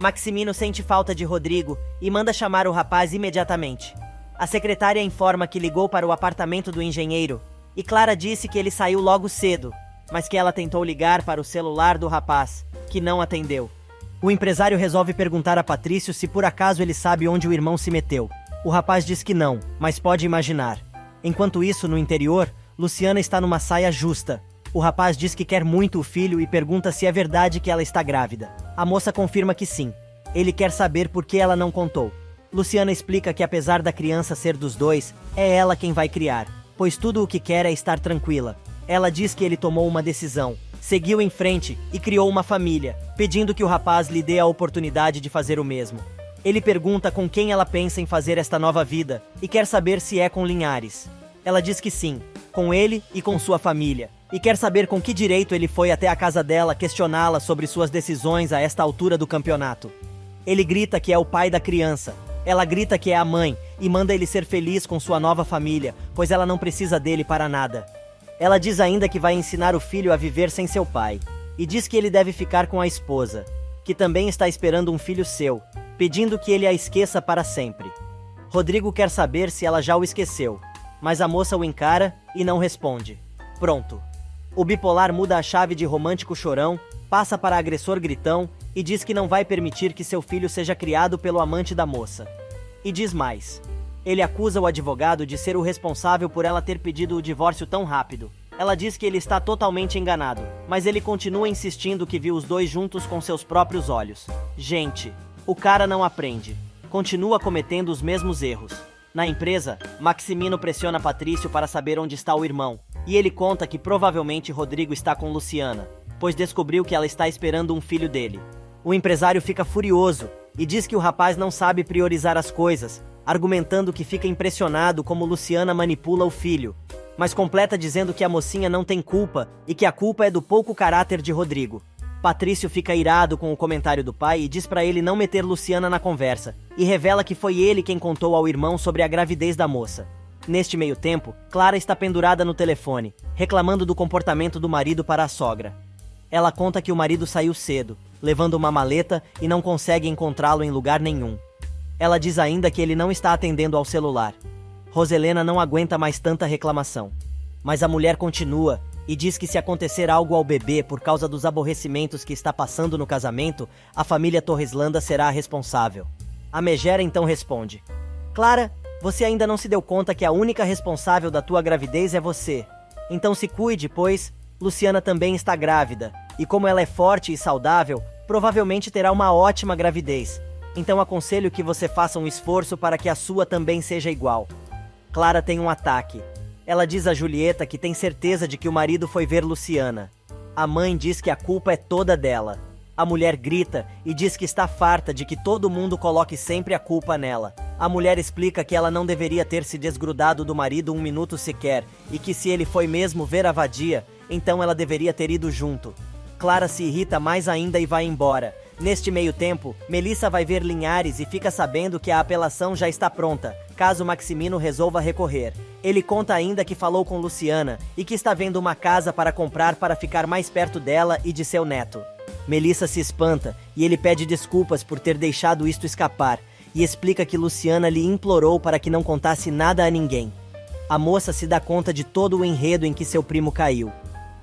Maximino sente falta de Rodrigo e manda chamar o rapaz imediatamente. A secretária informa que ligou para o apartamento do engenheiro e Clara disse que ele saiu logo cedo, mas que ela tentou ligar para o celular do rapaz, que não atendeu. O empresário resolve perguntar a Patrício se por acaso ele sabe onde o irmão se meteu. O rapaz diz que não, mas pode imaginar. Enquanto isso, no interior, Luciana está numa saia justa. O rapaz diz que quer muito o filho e pergunta se é verdade que ela está grávida. A moça confirma que sim. Ele quer saber por que ela não contou. Luciana explica que apesar da criança ser dos dois, é ela quem vai criar, pois tudo o que quer é estar tranquila. Ela diz que ele tomou uma decisão, seguiu em frente e criou uma família, pedindo que o rapaz lhe dê a oportunidade de fazer o mesmo. Ele pergunta com quem ela pensa em fazer esta nova vida e quer saber se é com Linhares. Ela diz que sim, com ele e com sua família, e quer saber com que direito ele foi até a casa dela questioná-la sobre suas decisões a esta altura do campeonato. Ele grita que é o pai da criança. Ela grita que é a mãe e manda ele ser feliz com sua nova família, pois ela não precisa dele para nada. Ela diz ainda que vai ensinar o filho a viver sem seu pai, e diz que ele deve ficar com a esposa, que também está esperando um filho seu, pedindo que ele a esqueça para sempre. Rodrigo quer saber se ela já o esqueceu, mas a moça o encara e não responde. Pronto. O bipolar muda a chave de romântico chorão, passa para agressor gritão e diz que não vai permitir que seu filho seja criado pelo amante da moça. E diz mais. Ele acusa o advogado de ser o responsável por ela ter pedido o divórcio tão rápido. Ela diz que ele está totalmente enganado, mas ele continua insistindo que viu os dois juntos com seus próprios olhos. Gente, o cara não aprende. Continua cometendo os mesmos erros. Na empresa, Maximino pressiona Patrício para saber onde está o irmão, e ele conta que provavelmente Rodrigo está com Luciana, pois descobriu que ela está esperando um filho dele. O empresário fica furioso e diz que o rapaz não sabe priorizar as coisas, argumentando que fica impressionado como Luciana manipula o filho, mas completa dizendo que a mocinha não tem culpa e que a culpa é do pouco caráter de Rodrigo. Patrício fica irado com o comentário do pai e diz para ele não meter Luciana na conversa, e revela que foi ele quem contou ao irmão sobre a gravidez da moça. Neste meio tempo, Clara está pendurada no telefone, reclamando do comportamento do marido para a sogra. Ela conta que o marido saiu cedo, levando uma maleta e não consegue encontrá-lo em lugar nenhum. Ela diz ainda que ele não está atendendo ao celular. Roselena não aguenta mais tanta reclamação. Mas a mulher continua e diz que se acontecer algo ao bebê por causa dos aborrecimentos que está passando no casamento, a família Torreslanda será a responsável. A megera então responde: Clara, você ainda não se deu conta que a única responsável da tua gravidez é você. Então se cuide, pois Luciana também está grávida, e como ela é forte e saudável, provavelmente terá uma ótima gravidez. Então aconselho que você faça um esforço para que a sua também seja igual. Clara tem um ataque. Ela diz a Julieta que tem certeza de que o marido foi ver Luciana. A mãe diz que a culpa é toda dela. A mulher grita e diz que está farta de que todo mundo coloque sempre a culpa nela. A mulher explica que ela não deveria ter se desgrudado do marido um minuto sequer e que se ele foi mesmo ver a vadia, então ela deveria ter ido junto. Clara se irrita mais ainda e vai embora. Neste meio tempo, Melissa vai ver Linhares e fica sabendo que a apelação já está pronta, caso Maximino resolva recorrer. Ele conta ainda que falou com Luciana e que está vendo uma casa para comprar para ficar mais perto dela e de seu neto. Melissa se espanta e ele pede desculpas por ter deixado isto escapar e explica que Luciana lhe implorou para que não contasse nada a ninguém. A moça se dá conta de todo o enredo em que seu primo caiu.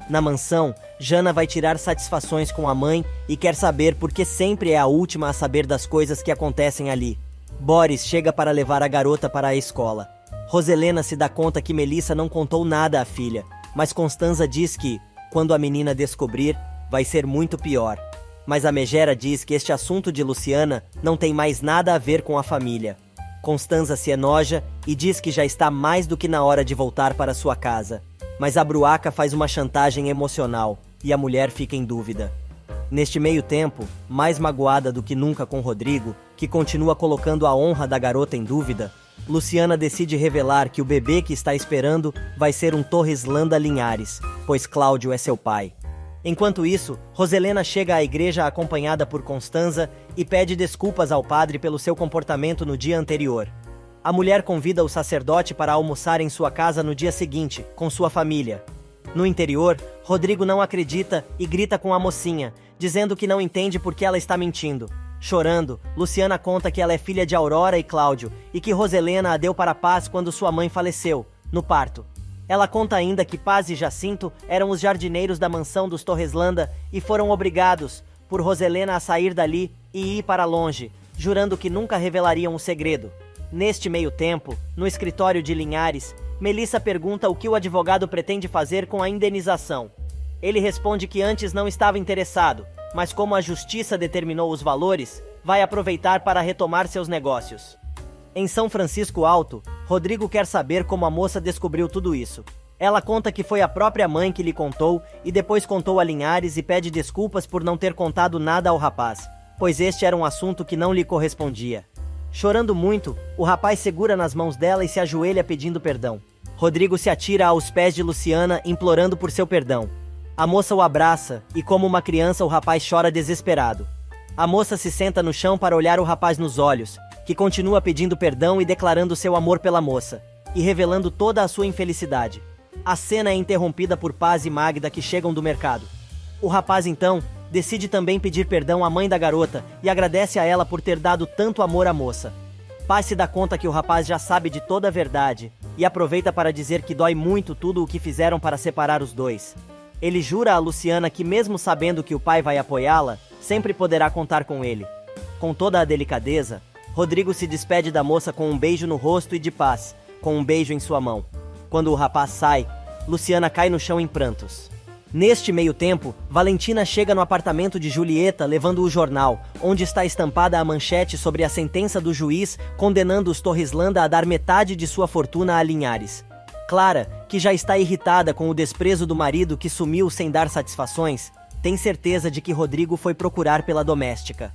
Na mansão, Jana vai tirar satisfações com a mãe e quer saber por que sempre é a última a saber das coisas que acontecem ali. Boris chega para levar a garota para a escola. Roselena se dá conta que Melissa não contou nada à filha, mas Constanza diz que, quando a menina descobrir, vai ser muito pior. Mas a megera diz que este assunto de Luciana não tem mais nada a ver com a família. Constanza se enoja e diz que já está mais do que na hora de voltar para sua casa. Mas a Bruaca faz uma chantagem emocional e a mulher fica em dúvida. Neste meio tempo, mais magoada do que nunca com Rodrigo, que continua colocando a honra da garota em dúvida, Luciana decide revelar que o bebê que está esperando vai ser um Torreslanda Linhares, pois Cláudio é seu pai. Enquanto isso, Roselena chega à igreja acompanhada por Constanza e pede desculpas ao padre pelo seu comportamento no dia anterior. A mulher convida o sacerdote para almoçar em sua casa no dia seguinte, com sua família. No interior, Rodrigo não acredita e grita com a mocinha, dizendo que não entende por que ela está mentindo. Chorando, Luciana conta que ela é filha de Aurora e Cláudio e que Roselena a deu para Paz quando sua mãe faleceu, no parto. Ela conta ainda que Paz e Jacinto eram os jardineiros da mansão dos Torreslanda e foram obrigados, por Roselena, a sair dali e ir para longe, jurando que nunca revelariam o segredo. Neste meio tempo, no escritório de Linhares, Melissa pergunta o que o advogado pretende fazer com a indenização. Ele responde que antes não estava interessado, mas como a justiça determinou os valores, vai aproveitar para retomar seus negócios. Em São Francisco Alto, Rodrigo quer saber como a moça descobriu tudo isso. Ela conta que foi a própria mãe que lhe contou e depois contou a Linhares e pede desculpas por não ter contado nada ao rapaz, pois este era um assunto que não lhe correspondia. Chorando muito, o rapaz segura nas mãos dela e se ajoelha pedindo perdão. Rodrigo se atira aos pés de Luciana, implorando por seu perdão. A moça o abraça e, como uma criança, o rapaz chora desesperado. A moça se senta no chão para olhar o rapaz nos olhos, que continua pedindo perdão e declarando seu amor pela moça, e revelando toda a sua infelicidade. A cena é interrompida por Paz e Magda, que chegam do mercado. O rapaz, então, decide também pedir perdão à mãe da garota e agradece a ela por ter dado tanto amor à moça. Paz se dá conta que o rapaz já sabe de toda a verdade e aproveita para dizer que dói muito tudo o que fizeram para separar os dois. Ele jura a Luciana que, mesmo sabendo que o pai vai apoiá-la, sempre poderá contar com ele. Com toda a delicadeza, Rodrigo se despede da moça com um beijo no rosto e de Paz, com um beijo em sua mão. Quando o rapaz sai, Luciana cai no chão em prantos. Neste meio tempo, Valentina chega no apartamento de Julieta levando o jornal, onde está estampada a manchete sobre a sentença do juiz condenando os Torreslanda a dar metade de sua fortuna a Linhares. Clara, que já está irritada com o desprezo do marido que sumiu sem dar satisfações, tem certeza de que Rodrigo foi procurar pela doméstica.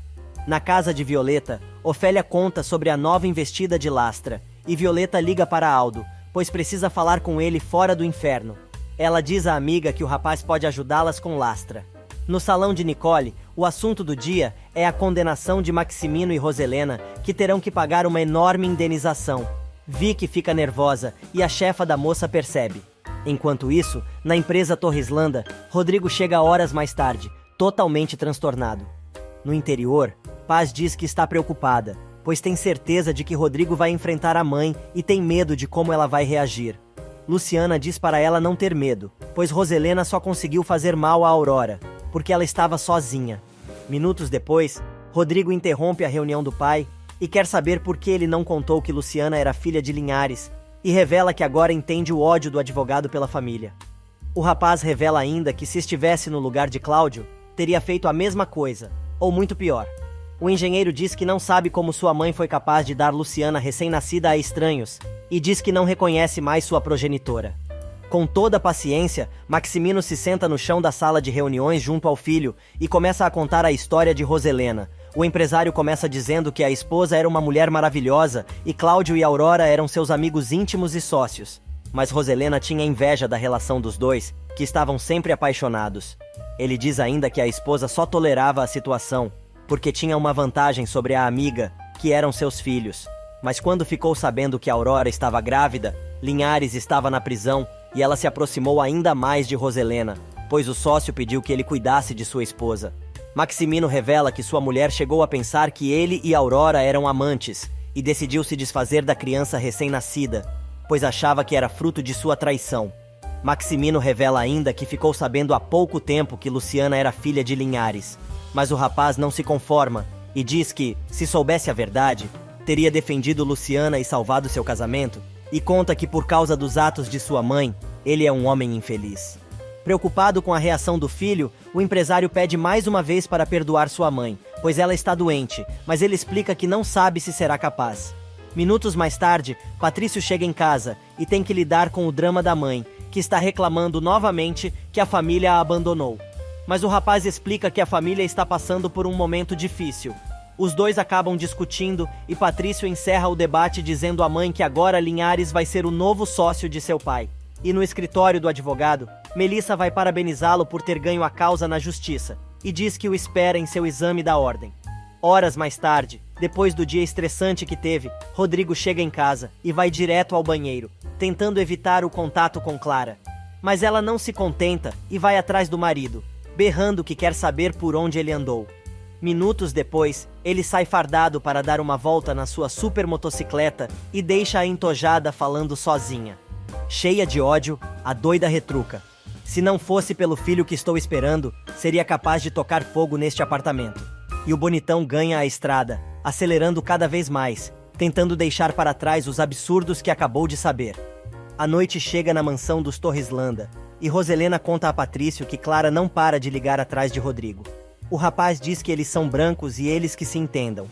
Na casa de Violeta, Ofélia conta sobre a nova investida de Lastra, e Violeta liga para Aldo, pois precisa falar com ele fora do inferno. Ela diz à amiga que o rapaz pode ajudá-las com Lastra. No salão de Nicole, o assunto do dia é a condenação de Maximino e Roselena, que terão que pagar uma enorme indenização. Vicky fica nervosa e a chefa da moça percebe. Enquanto isso, na empresa Torreslanda, Rodrigo chega horas mais tarde, totalmente transtornado. No interior, Paz diz que está preocupada, pois tem certeza de que Rodrigo vai enfrentar a mãe e tem medo de como ela vai reagir. Luciana diz para ela não ter medo, pois Roselena só conseguiu fazer mal a Aurora, porque ela estava sozinha. Minutos depois, Rodrigo interrompe a reunião do pai e quer saber por que ele não contou que Luciana era filha de Linhares, e revela que agora entende o ódio do advogado pela família. O rapaz revela ainda que se estivesse no lugar de Cláudio, teria feito a mesma coisa, ou muito pior. O engenheiro diz que não sabe como sua mãe foi capaz de dar Luciana recém-nascida a estranhos, e diz que não reconhece mais sua progenitora. Com toda a paciência, Maximino se senta no chão da sala de reuniões junto ao filho e começa a contar a história de Roselena. O empresário começa dizendo que a esposa era uma mulher maravilhosa e Cláudio e Aurora eram seus amigos íntimos e sócios. Mas Roselena tinha inveja da relação dos dois, que estavam sempre apaixonados. Ele diz ainda que a esposa só tolerava a situação porque tinha uma vantagem sobre a amiga, que eram seus filhos. Mas quando ficou sabendo que Aurora estava grávida, Linhares estava na prisão e ela se aproximou ainda mais de Roselena, pois o sócio pediu que ele cuidasse de sua esposa. Maximino revela que sua mulher chegou a pensar que ele e Aurora eram amantes e decidiu se desfazer da criança recém-nascida, pois achava que era fruto de sua traição. Maximino revela ainda que ficou sabendo há pouco tempo que Luciana era filha de Linhares, mas o rapaz não se conforma e diz que, se soubesse a verdade, teria defendido Luciana e salvado seu casamento, e conta que por causa dos atos de sua mãe, ele é um homem infeliz. Preocupado com a reação do filho, o empresário pede mais uma vez para perdoar sua mãe, pois ela está doente, mas ele explica que não sabe se será capaz. Minutos mais tarde, Patrício chega em casa e tem que lidar com o drama da mãe, que está reclamando novamente que a família a abandonou. Mas o rapaz explica que a família está passando por um momento difícil. Os dois acabam discutindo e Patrício encerra o debate dizendo à mãe que agora Linhares vai ser o novo sócio de seu pai. E no escritório do advogado, Melissa vai parabenizá-lo por ter ganho a causa na justiça e diz que o espera em seu exame da ordem. Horas mais tarde, depois do dia estressante que teve, Rodrigo chega em casa e vai direto ao banheiro, tentando evitar o contato com Clara. Mas ela não se contenta e vai atrás do marido, berrando que quer saber por onde ele andou. Minutos depois, ele sai fardado para dar uma volta na sua super motocicleta e deixa-a entojada falando sozinha. Cheia de ódio, a doida retruca: se não fosse pelo filho que estou esperando, seria capaz de tocar fogo neste apartamento. E o bonitão ganha a estrada, acelerando cada vez mais, tentando deixar para trás os absurdos que acabou de saber. A noite chega na mansão dos Torreslanda, e Roselena conta a Patrício que Clara não para de ligar atrás de Rodrigo. O rapaz diz que eles são brancos e eles que se entendam.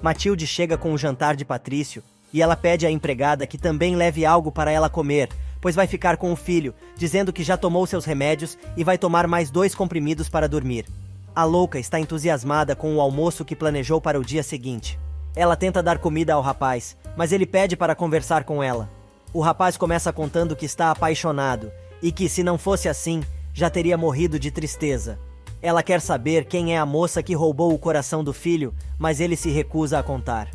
Matilde chega com o jantar de Patrício e ela pede à empregada que também leve algo para ela comer, pois vai ficar com o filho, dizendo que já tomou seus remédios e vai tomar mais 2 comprimidos para dormir. A louca está entusiasmada com o almoço que planejou para o dia seguinte. Ela tenta dar comida ao rapaz, mas ele pede para conversar com ela. O rapaz começa contando que está apaixonado e que, se não fosse assim, já teria morrido de tristeza. Ela quer saber quem é a moça que roubou o coração do filho, mas ele se recusa a contar.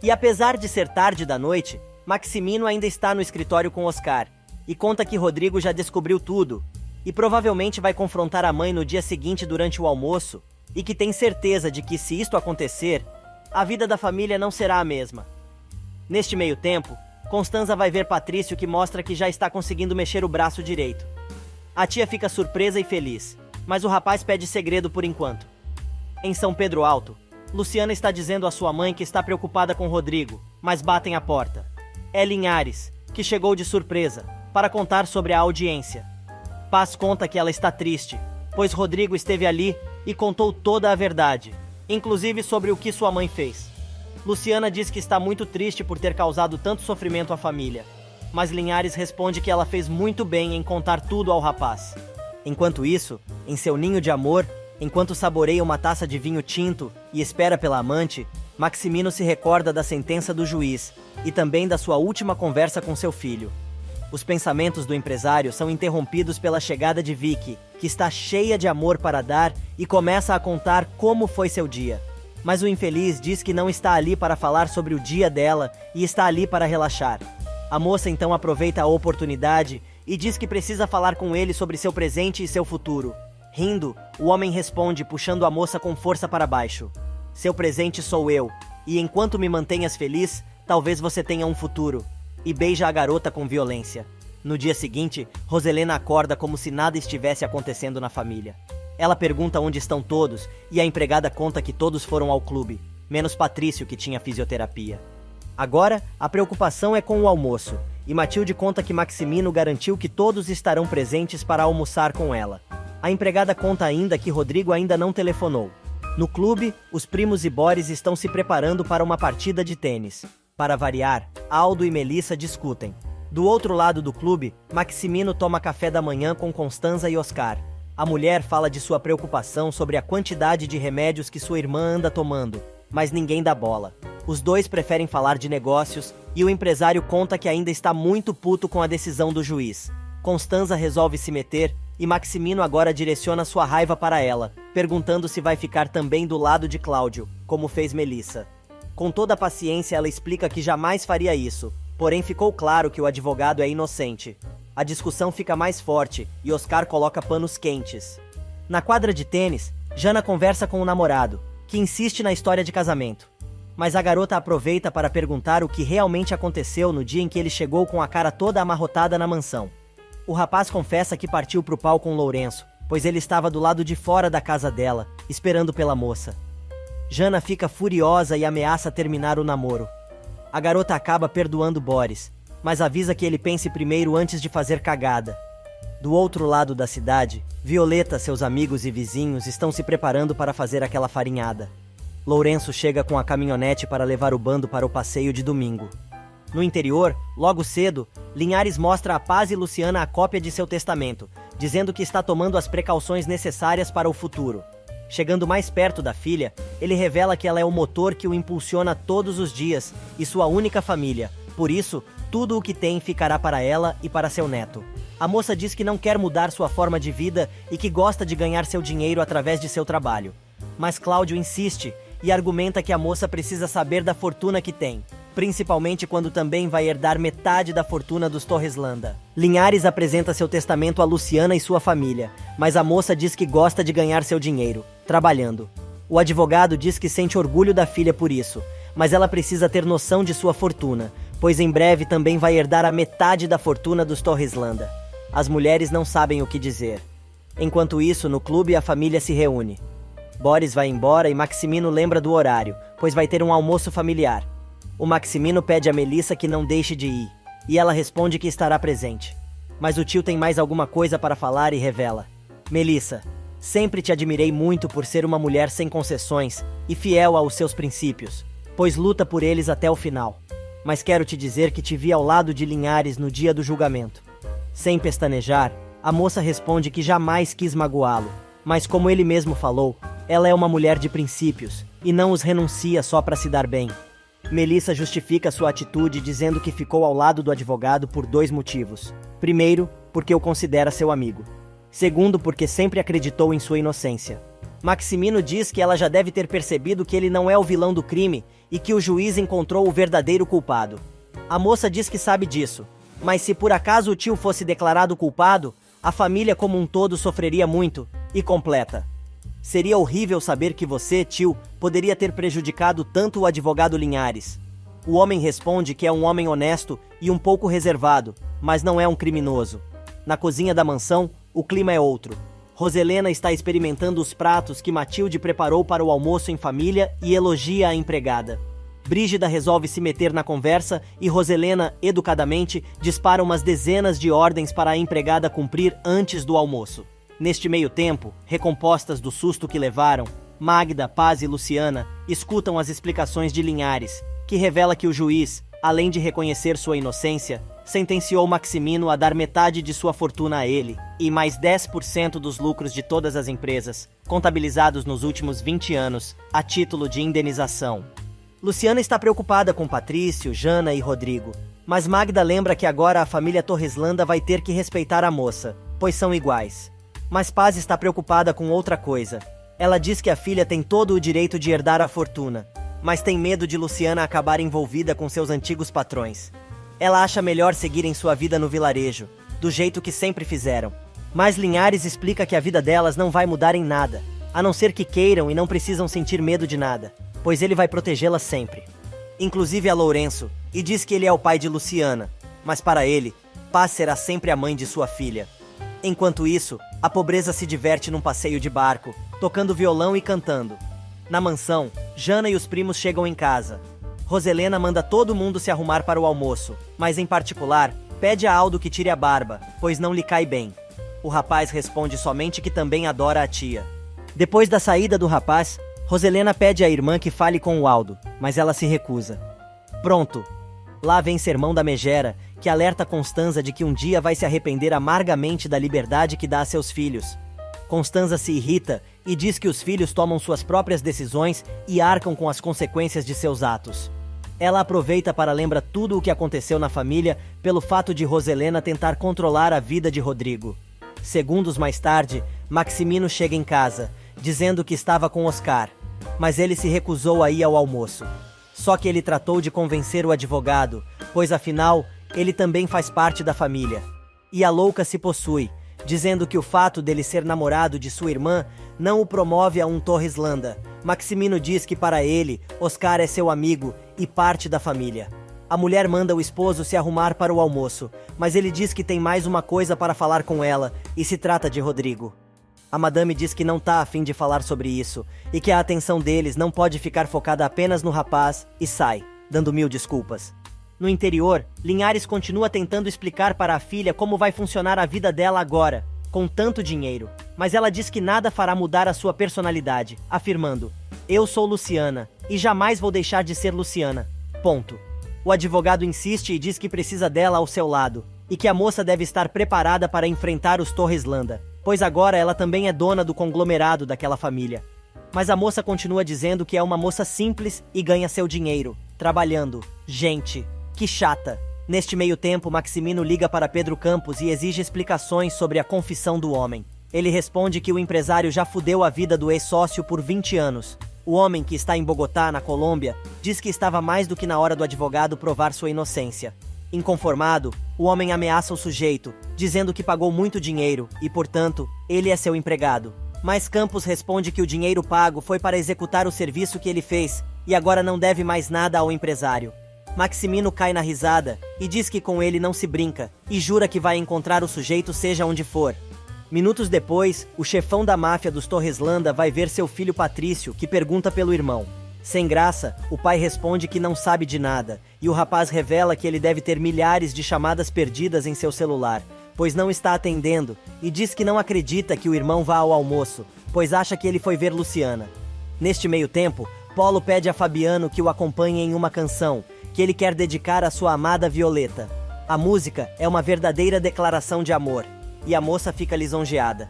E apesar de ser tarde da noite, Maximino ainda está no escritório com Oscar e conta que Rodrigo já descobriu tudo e provavelmente vai confrontar a mãe no dia seguinte durante o almoço e que tem certeza de que, se isto acontecer, a vida da família não será a mesma. Neste meio tempo, Constanza vai ver Patrício, que mostra que já está conseguindo mexer o braço direito. A tia fica surpresa e feliz, mas o rapaz pede segredo por enquanto. Em São Pedro Alto, Luciana está dizendo à sua mãe que está preocupada com Rodrigo, mas batem à porta. É Linhares, que chegou de surpresa, para contar sobre a audiência. Paz conta que ela está triste, pois Rodrigo esteve ali e contou toda a verdade, inclusive sobre o que sua mãe fez. Luciana diz que está muito triste por ter causado tanto sofrimento à família, mas Linhares responde que ela fez muito bem em contar tudo ao rapaz. Enquanto isso, em seu ninho de amor, enquanto saboreia uma taça de vinho tinto e espera pela amante, Maximino se recorda da sentença do juiz e também da sua última conversa com seu filho. Os pensamentos do empresário são interrompidos pela chegada de Vicky, que está cheia de amor para dar e começa a contar como foi seu dia. Mas o infeliz diz que não está ali para falar sobre o dia dela e está ali para relaxar. A moça então aproveita a oportunidade e diz que precisa falar com ele sobre seu presente e seu futuro. Rindo, o homem responde, puxando a moça com força para baixo: seu presente sou eu, e enquanto me mantenhas feliz, talvez você tenha um futuro. E beija a garota com violência. No dia seguinte, Roselena acorda como se nada estivesse acontecendo na família. Ela pergunta onde estão todos e a empregada conta que todos foram ao clube, menos Patrício, que tinha fisioterapia. Agora, a preocupação é com o almoço, e Matilde conta que Maximino garantiu que todos estarão presentes para almoçar com ela. A empregada conta ainda que Rodrigo ainda não telefonou. No clube, os primos e Boris estão se preparando para uma partida de tênis. Para variar, Aldo e Melissa discutem. Do outro lado do clube, Maximino toma café da manhã com Constanza e Oscar. A mulher fala de sua preocupação sobre a quantidade de remédios que sua irmã anda tomando, mas ninguém dá bola. Os dois preferem falar de negócios e o empresário conta que ainda está muito puto com a decisão do juiz. Constanza resolve se meter e Maximino agora direciona sua raiva para ela, perguntando se vai ficar também do lado de Cláudio, como fez Melissa. Com toda a paciência, ela explica que jamais faria isso, porém ficou claro que o advogado é inocente. A discussão fica mais forte e Oscar coloca panos quentes. Na quadra de tênis, Jana conversa com o namorado, que insiste na história de casamento. Mas a garota aproveita para perguntar o que realmente aconteceu no dia em que ele chegou com a cara toda amarrotada na mansão. O rapaz confessa que partiu pro pau com Lourenço, pois ele estava do lado de fora da casa dela, esperando pela moça. Jana fica furiosa e ameaça terminar o namoro. A garota acaba perdoando Boris, mas avisa que ele pense primeiro antes de fazer cagada. Do outro lado da cidade, Violeta, seus amigos e vizinhos estão se preparando para fazer aquela farinhada. Lourenço chega com a caminhonete para levar o bando para o passeio de domingo. No interior, logo cedo, Linhares mostra a Paz e Luciana a cópia de seu testamento, dizendo que está tomando as precauções necessárias para o futuro. Chegando mais perto da filha, ele revela que ela é o motor que o impulsiona todos os dias e sua única família. Por isso, tudo o que tem ficará para ela e para seu neto. A moça diz que não quer mudar sua forma de vida e que gosta de ganhar seu dinheiro através de seu trabalho. Mas Cláudio insiste e argumenta que a moça precisa saber da fortuna que tem, principalmente quando também vai herdar metade da fortuna dos Torreslanda. Linhares apresenta seu testamento a Luciana e sua família, mas a moça diz que gosta de ganhar seu dinheiro, trabalhando. O advogado diz que sente orgulho da filha por isso, mas ela precisa ter noção de sua fortuna, pois em breve também vai herdar a metade da fortuna dos Torreslanda. As mulheres não sabem o que dizer. Enquanto isso, no clube a família se reúne. Boris vai embora e Maximino lembra do horário, pois vai ter um almoço familiar. O Maximino pede a Melissa que não deixe de ir, e ela responde que estará presente. Mas o tio tem mais alguma coisa para falar e revela. Melissa, sempre te admirei muito por ser uma mulher sem concessões e fiel aos seus princípios, pois luta por eles até o final. Mas quero te dizer que te vi ao lado de Linhares no dia do julgamento. Sem pestanejar, a moça responde que jamais quis magoá-lo, mas como ele mesmo falou, ela é uma mulher de princípios e não os renuncia só para se dar bem. Melissa justifica sua atitude dizendo que ficou ao lado do advogado por 2 motivos. Primeiro, porque o considera seu amigo. Segundo, porque sempre acreditou em sua inocência. Maximino diz que ela já deve ter percebido que ele não é o vilão do crime e que o juiz encontrou o verdadeiro culpado. A moça diz que sabe disso, mas se por acaso o tio fosse declarado culpado, a família como um todo sofreria muito, e completa. Seria horrível saber que você, tio, poderia ter prejudicado tanto o advogado Linhares. O homem responde que é um homem honesto e um pouco reservado, mas não é um criminoso. Na cozinha da mansão, o clima é outro. Roselena está experimentando os pratos que Matilde preparou para o almoço em família e elogia a empregada. Brígida resolve se meter na conversa e Roselena, educadamente, dispara umas dezenas de ordens para a empregada cumprir antes do almoço. Neste meio tempo, recompostas do susto que levaram, Magda, Paz e Luciana escutam as explicações de Linhares, que revela que o juiz, além de reconhecer sua inocência, sentenciou Maximino a dar metade de sua fortuna a ele e mais 10% dos lucros de todas as empresas, contabilizados nos últimos 20 anos, a título de indenização. Luciana está preocupada com Patrício, Jana e Rodrigo, mas Magda lembra que agora a família Torreslanda vai ter que respeitar a moça, pois são iguais. Mas Paz está preocupada com outra coisa. Ela diz que a filha tem todo o direito de herdar a fortuna, mas tem medo de Luciana acabar envolvida com seus antigos patrões. Ela acha melhor seguirem sua vida no vilarejo, do jeito que sempre fizeram. Mas Linhares explica que a vida delas não vai mudar em nada, a não ser que queiram e não precisam sentir medo de nada, pois ele vai protegê-las sempre. Inclusive a Lourenço, e diz que ele é o pai de Luciana, mas para ele, Paz será sempre a mãe de sua filha. Enquanto isso, a pobreza se diverte num passeio de barco, tocando violão e cantando. Na mansão, Jana e os primos chegam em casa. Roselena manda todo mundo se arrumar para o almoço, mas em particular, pede a Aldo que tire a barba, pois não lhe cai bem. O rapaz responde somente que também adora a tia. Depois da saída do rapaz, Roselena pede à irmã que fale com o Aldo, mas ela se recusa. Pronto! Lá vem sermão da megera, que alerta Constanza de que um dia vai se arrepender amargamente da liberdade que dá a seus filhos. Constanza se irrita e diz que os filhos tomam suas próprias decisões e arcam com as consequências de seus atos. Ela aproveita para lembrar tudo o que aconteceu na família pelo fato de Roselena tentar controlar a vida de Rodrigo. Segundos mais tarde, Maximino chega em casa, dizendo que estava com Oscar, mas ele se recusou a ir ao almoço. Só que ele tratou de convencer o advogado, pois afinal, ele também faz parte da família. E a louca se possui, dizendo que o fato dele ser namorado de sua irmã não o promove a um Torreslanda. Maximino diz que para ele, Oscar é seu amigo e parte da família. A mulher manda o esposo se arrumar para o almoço, mas ele diz que tem mais uma coisa para falar com ela, e se trata de Rodrigo. A madame diz que não tá a fim de falar sobre isso, e que a atenção deles não pode ficar focada apenas no rapaz, e sai, dando mil desculpas. No interior, Linhares continua tentando explicar para a filha como vai funcionar a vida dela agora, com tanto dinheiro, mas ela diz que nada fará mudar a sua personalidade, afirmando: "Eu sou Luciana, e jamais vou deixar de ser Luciana. Ponto." O advogado insiste e diz que precisa dela ao seu lado, e que a moça deve estar preparada para enfrentar os Torreslanda, pois agora ela também é dona do conglomerado daquela família. Mas a moça continua dizendo que é uma moça simples e ganha seu dinheiro, trabalhando. Gente, que chata! Neste meio tempo, Maximino liga para Pedro Campos e exige explicações sobre a confissão do homem. Ele responde que o empresário já fudeu a vida do ex-sócio por 20 anos. O homem, que está em Bogotá, na Colômbia, diz que estava mais do que na hora do advogado provar sua inocência. Inconformado, o homem ameaça o sujeito, dizendo que pagou muito dinheiro e, portanto, ele é seu empregado. Mas Campos responde que o dinheiro pago foi para executar o serviço que ele fez e agora não deve mais nada ao empresário. Maximino cai na risada e diz que com ele não se brinca e jura que vai encontrar o sujeito seja onde for. Minutos depois, o chefão da máfia dos Torreslanda vai ver seu filho Patrício, que pergunta pelo irmão. Sem graça, o pai responde que não sabe de nada, e o rapaz revela que ele deve ter milhares de chamadas perdidas em seu celular, pois não está atendendo, e diz que não acredita que o irmão vá ao almoço, pois acha que ele foi ver Luciana. Neste meio tempo, Polo pede a Fabiano que o acompanhe em uma canção, que ele quer dedicar à sua amada Violeta. A música é uma verdadeira declaração de amor, e a moça fica lisonjeada.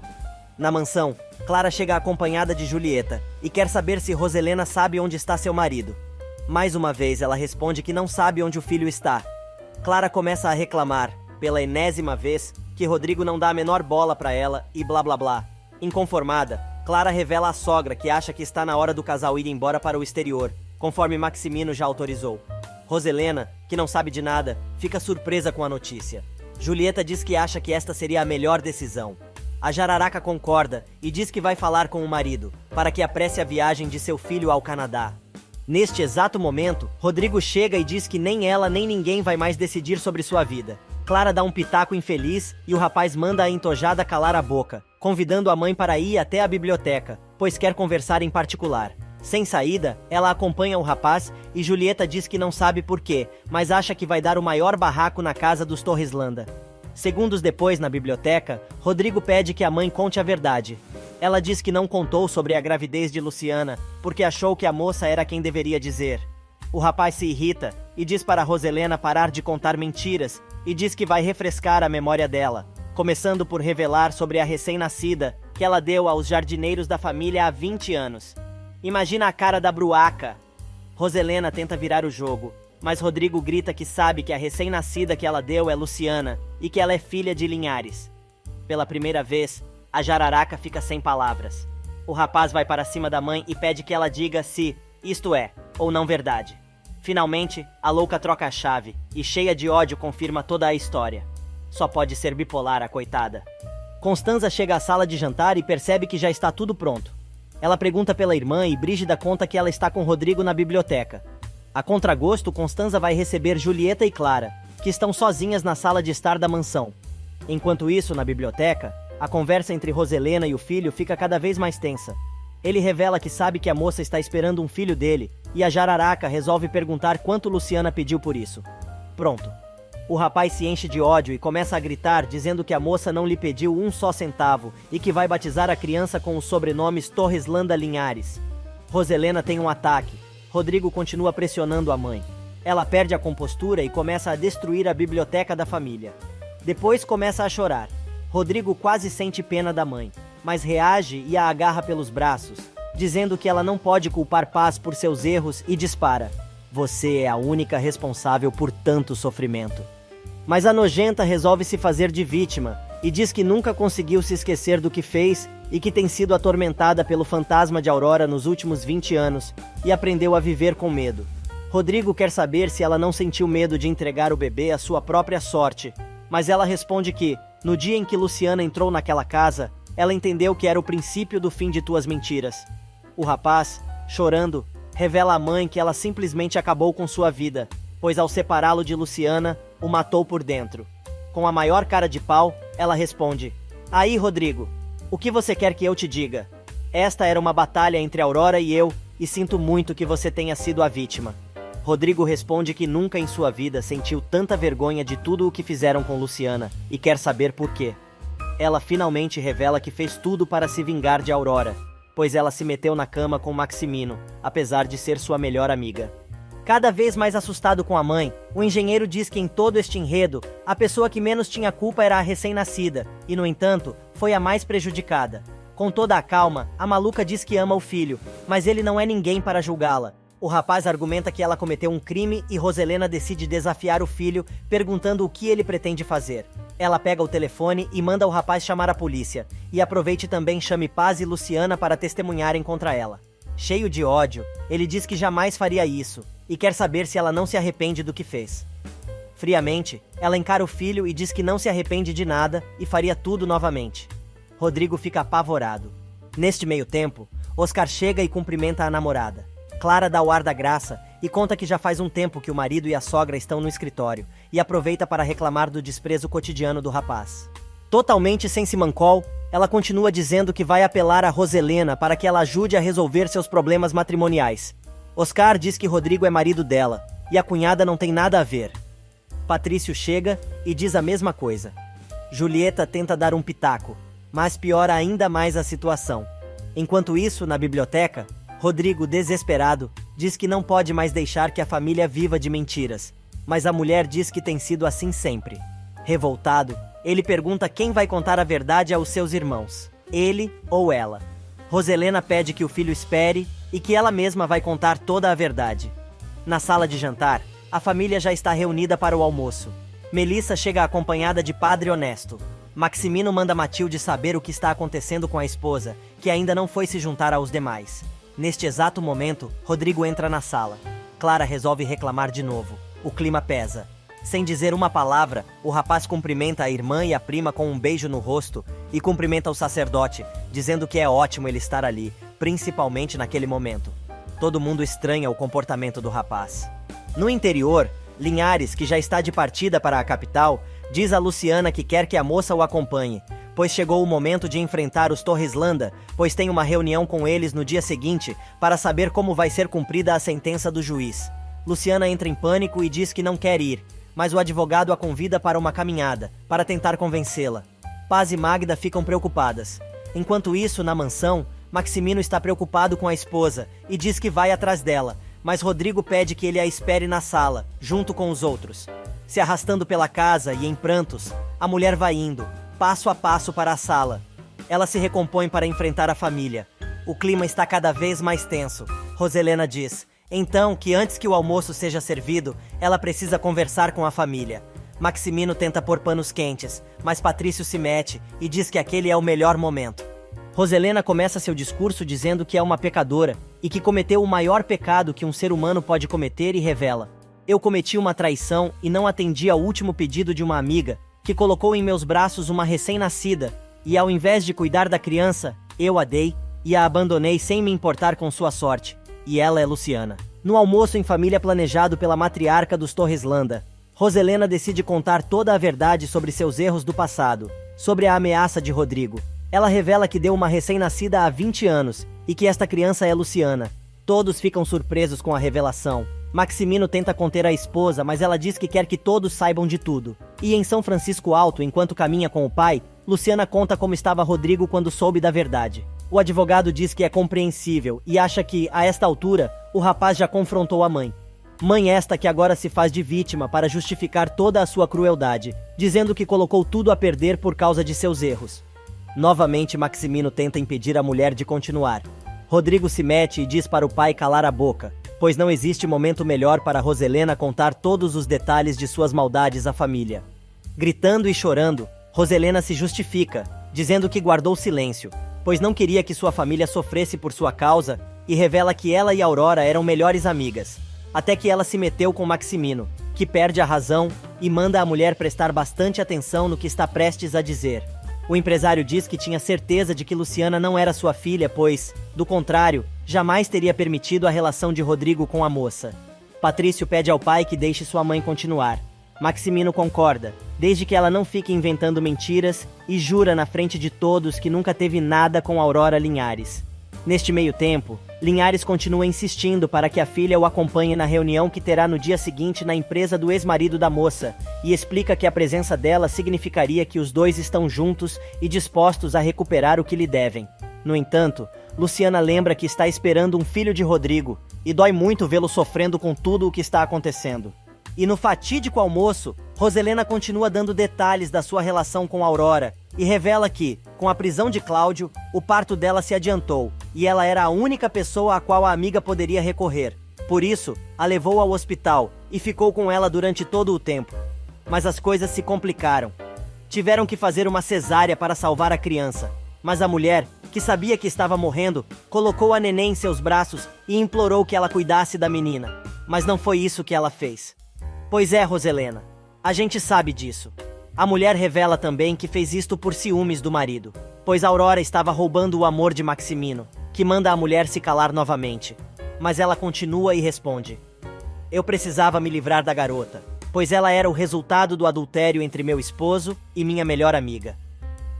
Na mansão, Clara chega acompanhada de Julieta e quer saber se Roselena sabe onde está seu marido. Mais uma vez, ela responde que não sabe onde o filho está. Clara começa a reclamar, pela enésima vez, que Rodrigo não dá a menor bola para ela e blá blá blá. Inconformada, Clara revela à sogra que acha que está na hora do casal ir embora para o exterior, conforme Maximino já autorizou. Roselena, que não sabe de nada, fica surpresa com a notícia. Julieta diz que acha que esta seria a melhor decisão. A jararaca concorda e diz que vai falar com o marido, para que apresse a viagem de seu filho ao Canadá. Neste exato momento, Rodrigo chega e diz que nem ela nem ninguém vai mais decidir sobre sua vida. Clara dá um pitaco infeliz e o rapaz manda a entojada calar a boca, convidando a mãe para ir até a biblioteca, pois quer conversar em particular. Sem saída, ela acompanha o rapaz e Julieta diz que não sabe por quê, mas acha que vai dar o maior barraco na casa dos Torreslanda. Segundos depois, na biblioteca, Rodrigo pede que a mãe conte a verdade. Ela diz que não contou sobre a gravidez de Luciana, porque achou que a moça era quem deveria dizer. O rapaz se irrita e diz para Roselena parar de contar mentiras e diz que vai refrescar a memória dela, começando por revelar sobre a recém-nascida que ela deu aos jardineiros da família há 20 anos. Imagina a cara da bruaca. Roselena tenta virar o jogo, mas Rodrigo grita que sabe que a recém-nascida que ela deu é Luciana e que ela é filha de Linhares. Pela primeira vez, a jararaca fica sem palavras. O rapaz vai para cima da mãe e pede que ela diga se isto é ou não verdade. Finalmente, a louca troca a chave e, cheia de ódio, confirma toda a história. Só pode ser bipolar, a coitada. Constanza chega à sala de jantar e percebe que já está tudo pronto. Ela pergunta pela irmã e Brígida conta que ela está com Rodrigo na biblioteca. A contragosto, Constanza vai receber Julieta e Clara, que estão sozinhas na sala de estar da mansão. Enquanto isso, na biblioteca, a conversa entre Roselena e o filho fica cada vez mais tensa. Ele revela que sabe que a moça está esperando um filho dele, e a jararaca resolve perguntar quanto Luciana pediu por isso. Pronto. O rapaz se enche de ódio e começa a gritar, dizendo que a moça não lhe pediu um só centavo e que vai batizar a criança com os sobrenomes Torreslanda Linhares. Roselena tem um ataque. Rodrigo continua pressionando a mãe. Ela perde a compostura e começa a destruir a biblioteca da família. Depois começa a chorar. Rodrigo quase sente pena da mãe, mas reage e a agarra pelos braços, dizendo que ela não pode culpar Paz por seus erros e dispara: "Você é a única responsável por tanto sofrimento." Mas a nojenta resolve se fazer de vítima e diz que nunca conseguiu se esquecer do que fez e que tem sido atormentada pelo fantasma de Aurora nos últimos 20 anos e aprendeu a viver com medo. Rodrigo quer saber se ela não sentiu medo de entregar o bebê à sua própria sorte, mas ela responde que, no dia em que Luciana entrou naquela casa, ela entendeu que era o princípio do fim de tuas mentiras. O rapaz, chorando, revela à mãe que ela simplesmente acabou com sua vida, pois ao separá-lo de Luciana, o matou por dentro. Com a maior cara de pau, ela responde: "Aí, Rodrigo, o que você quer que eu te diga? Esta era uma batalha entre Aurora e eu, e sinto muito que você tenha sido a vítima." Rodrigo responde que nunca em sua vida sentiu tanta vergonha de tudo o que fizeram com Luciana, e quer saber por quê. Ela finalmente revela que fez tudo para se vingar de Aurora, pois ela se meteu na cama com Maximino, apesar de ser sua melhor amiga. Cada vez mais assustado com a mãe, o engenheiro diz que em todo este enredo, a pessoa que menos tinha culpa era a recém-nascida, e no entanto, foi a mais prejudicada. Com toda a calma, a maluca diz que ama o filho, mas ele não é ninguém para julgá-la. O rapaz argumenta que ela cometeu um crime e Roselena decide desafiar o filho, perguntando o que ele pretende fazer. Ela pega o telefone e manda o rapaz chamar a polícia, e aproveite também chame Paz e Luciana para testemunharem contra ela. Cheio de ódio, ele diz que jamais faria isso, e quer saber se ela não se arrepende do que fez. Friamente, ela encara o filho e diz que não se arrepende de nada e faria tudo novamente. Rodrigo fica apavorado. Neste meio tempo, Oscar chega e cumprimenta a namorada. Clara dá o ar da graça e conta que já faz um tempo que o marido e a sogra estão no escritório e aproveita para reclamar do desprezo cotidiano do rapaz. Totalmente sem simancol, ela continua dizendo que vai apelar a Roselena para que ela ajude a resolver seus problemas matrimoniais. Oscar diz que Rodrigo é marido dela e a cunhada não tem nada a ver. Patrício chega e diz a mesma coisa. Julieta tenta dar um pitaco, mas piora ainda mais a situação. Enquanto isso, na biblioteca, Rodrigo, desesperado, diz que não pode mais deixar que a família viva de mentiras, mas a mulher diz que tem sido assim sempre. Revoltado, ele pergunta quem vai contar a verdade aos seus irmãos, ele ou ela. Roselena pede que o filho espere e que ela mesma vai contar toda a verdade. Na sala de jantar, a família já está reunida para o almoço. Melissa chega acompanhada de Padre Honesto. Maximino manda Matilde saber o que está acontecendo com a esposa, que ainda não foi se juntar aos demais. Neste exato momento, Rodrigo entra na sala. Clara resolve reclamar de novo. O clima pesa. Sem dizer uma palavra, o rapaz cumprimenta a irmã e a prima com um beijo no rosto e cumprimenta o sacerdote, dizendo que é ótimo ele estar ali, principalmente naquele momento. Todo mundo estranha o comportamento do rapaz. No interior, Linhares, que já está de partida para a capital, diz a Luciana que quer que a moça o acompanhe, pois chegou o momento de enfrentar os Torreslanda, pois tem uma reunião com eles no dia seguinte para saber como vai ser cumprida a sentença do juiz. Luciana entra em pânico e diz que não quer ir, mas o advogado a convida para uma caminhada, para tentar convencê-la. Paz e Magda ficam preocupadas. Enquanto isso, na mansão, Maximino está preocupado com a esposa e diz que vai atrás dela, mas Rodrigo pede que ele a espere na sala, junto com os outros. Se arrastando pela casa e em prantos, a mulher vai indo, passo a passo para a sala. Ela se recompõe para enfrentar a família. O clima está cada vez mais tenso. Roselena diz, então, que antes que o almoço seja servido, ela precisa conversar com a família. Maximino tenta pôr panos quentes, mas Patrício se mete e diz que aquele é o melhor momento. Roselena começa seu discurso dizendo que é uma pecadora e que cometeu o maior pecado que um ser humano pode cometer e revela: eu cometi uma traição e não atendi ao último pedido de uma amiga, que colocou em meus braços uma recém-nascida, e ao invés de cuidar da criança, eu a dei e a abandonei sem me importar com sua sorte. E ela é Luciana. No almoço em família planejado pela matriarca dos Torreslanda, Roselena decide contar toda a verdade sobre seus erros do passado, sobre a ameaça de Rodrigo. Ela revela que deu uma recém-nascida há 20 anos e que esta criança é Luciana. Todos ficam surpresos com a revelação. Maximino tenta conter a esposa, mas ela diz que quer que todos saibam de tudo. E em São Francisco Alto, enquanto caminha com o pai, Luciana conta como estava Rodrigo quando soube da verdade. O advogado diz que é compreensível e acha que, a esta altura, o rapaz já confrontou a mãe. Mãe esta que agora se faz de vítima para justificar toda a sua crueldade, dizendo que colocou tudo a perder por causa de seus erros. Novamente Maximino tenta impedir a mulher de continuar. Rodrigo se mete e diz para o pai calar a boca, pois não existe momento melhor para Roselena contar todos os detalhes de suas maldades à família. Gritando e chorando, Roselena se justifica, dizendo que guardou silêncio, pois não queria que sua família sofresse por sua causa, e revela que ela e Aurora eram melhores amigas. Até que ela se meteu com Maximino, que perde a razão e manda a mulher prestar bastante atenção no que está prestes a dizer. O empresário diz que tinha certeza de que Luciana não era sua filha, pois, do contrário, jamais teria permitido a relação de Rodrigo com a moça. Patrício pede ao pai que deixe sua mãe continuar. Maximino concorda, desde que ela não fique inventando mentiras, e jura na frente de todos que nunca teve nada com Aurora Linhares. Neste meio tempo, Linhares continua insistindo para que a filha o acompanhe na reunião que terá no dia seguinte na empresa do ex-marido da moça, e explica que a presença dela significaria que os dois estão juntos e dispostos a recuperar o que lhe devem. No entanto, Luciana lembra que está esperando um filho de Rodrigo, e dói muito vê-lo sofrendo com tudo o que está acontecendo. E no fatídico almoço, Roselena continua dando detalhes da sua relação com Aurora, e revela que, com a prisão de Cláudio, o parto dela se adiantou, e ela era a única pessoa a qual a amiga poderia recorrer. Por isso, a levou ao hospital, e ficou com ela durante todo o tempo. Mas as coisas se complicaram. Tiveram que fazer uma cesárea para salvar a criança, mas a mulher, que sabia que estava morrendo, colocou a neném em seus braços e implorou que ela cuidasse da menina. Mas não foi isso que ela fez. Pois é, Roselena, a gente sabe disso. A mulher revela também que fez isto por ciúmes do marido, pois Aurora estava roubando o amor de Maximino, que manda a mulher se calar novamente. Mas ela continua e responde: eu precisava me livrar da garota, pois ela era o resultado do adultério entre meu esposo e minha melhor amiga.